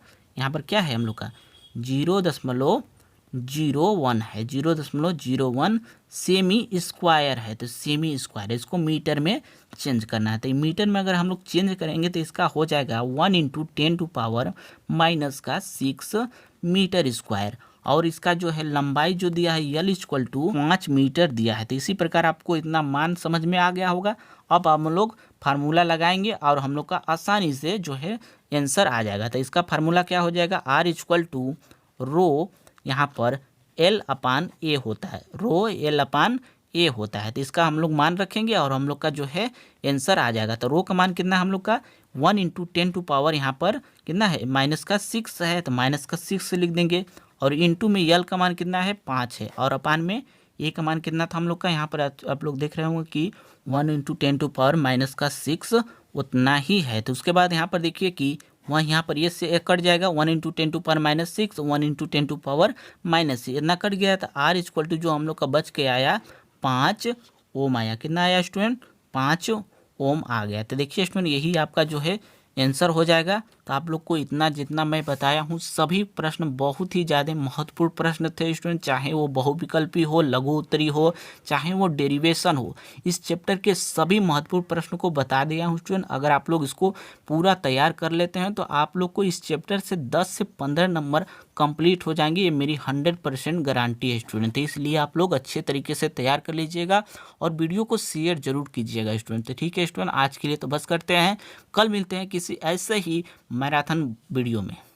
क्या है हम लोग का? 0.01 है। 0.01 सेमी स्क्वायर है। तो सेमी स्क्वायर इसको मीटर में चेंज करना है। तो मीटर में अगर हम लोग चेंज करेंगे तो इसका हो जाएगा 1 × 10⁻⁻6 मीटर स्क्वायर। और इसका जो है लंबाई जो दिया है L इक्वल टू 5 मीटर दिया है। तो इसी प्रकार आपको इतना मान समझ में आ गया होगा। अब हम लोग फार्मूला लगाएंगे और हम लोग का आसानी से जो है आंसर आ जाएगा। तो इसका फार्मूला क्या हो जाएगा? R इक्वल टू रो यहाँ पर L/A होता है। रो L/A होता है। तो इसका हम लोग मान रखेंगे और हम लोग का जो है आंसर आ जाएगा। तो रो का मान कितना है हम लोग का? 1 × 10⁻, यहाँ पर कितना है? -6 है तो -6 लिख देंगे। और इंटू में यल का मान कितना है? 5 है। और अपान में ए का मान कितना था हम लोग का? यहाँ पर आप लोग देख रहे होंगे कि 1 × 10⁻⁻6 उतना ही है। तो उसके बाद यहाँ पर देखिए कि वहाँ यहाँ पर ये से कट जाएगा। 1 × 10⁻⁻6 1 × 10⁻⁻6 इतना कट गया। तो R इक्वल टू जो हम लोग का बच के आया 5 ओम आया। कितना आया स्टूडेंट? 5 ओम आ गया। तो देखिए स्टूडेंट यही आपका जो है आंसर हो जाएगा। तो आप लोग को इतना जितना मैं बताया हूँ सभी प्रश्न बहुत ही ज़्यादा महत्वपूर्ण प्रश्न थे स्टूडेंट, चाहे वो बहुविकल्पी हो, लघु उत्तरी हो, चाहे वो डेरिवेशन हो। इस चैप्टर के सभी महत्वपूर्ण प्रश्न को बता दिया हूँ स्टूडेंट। अगर आप लोग इसको पूरा तैयार कर लेते हैं तो आप लोग को इस चैप्टर से 10 से 15 नंबर कंप्लीट हो जाएंगे। ये मेरी 100% गारंटी है स्टूडेंट। तो इसलिए आप लोग अच्छे तरीके से तैयार कर लीजिएगा और वीडियो को शेयर जरूर कीजिएगा स्टूडेंट। तो ठीक है स्टूडेंट, आज के लिए तो बस करते हैं। कल मिलते हैं किसी ऐसे ही मैराथन वीडियो में।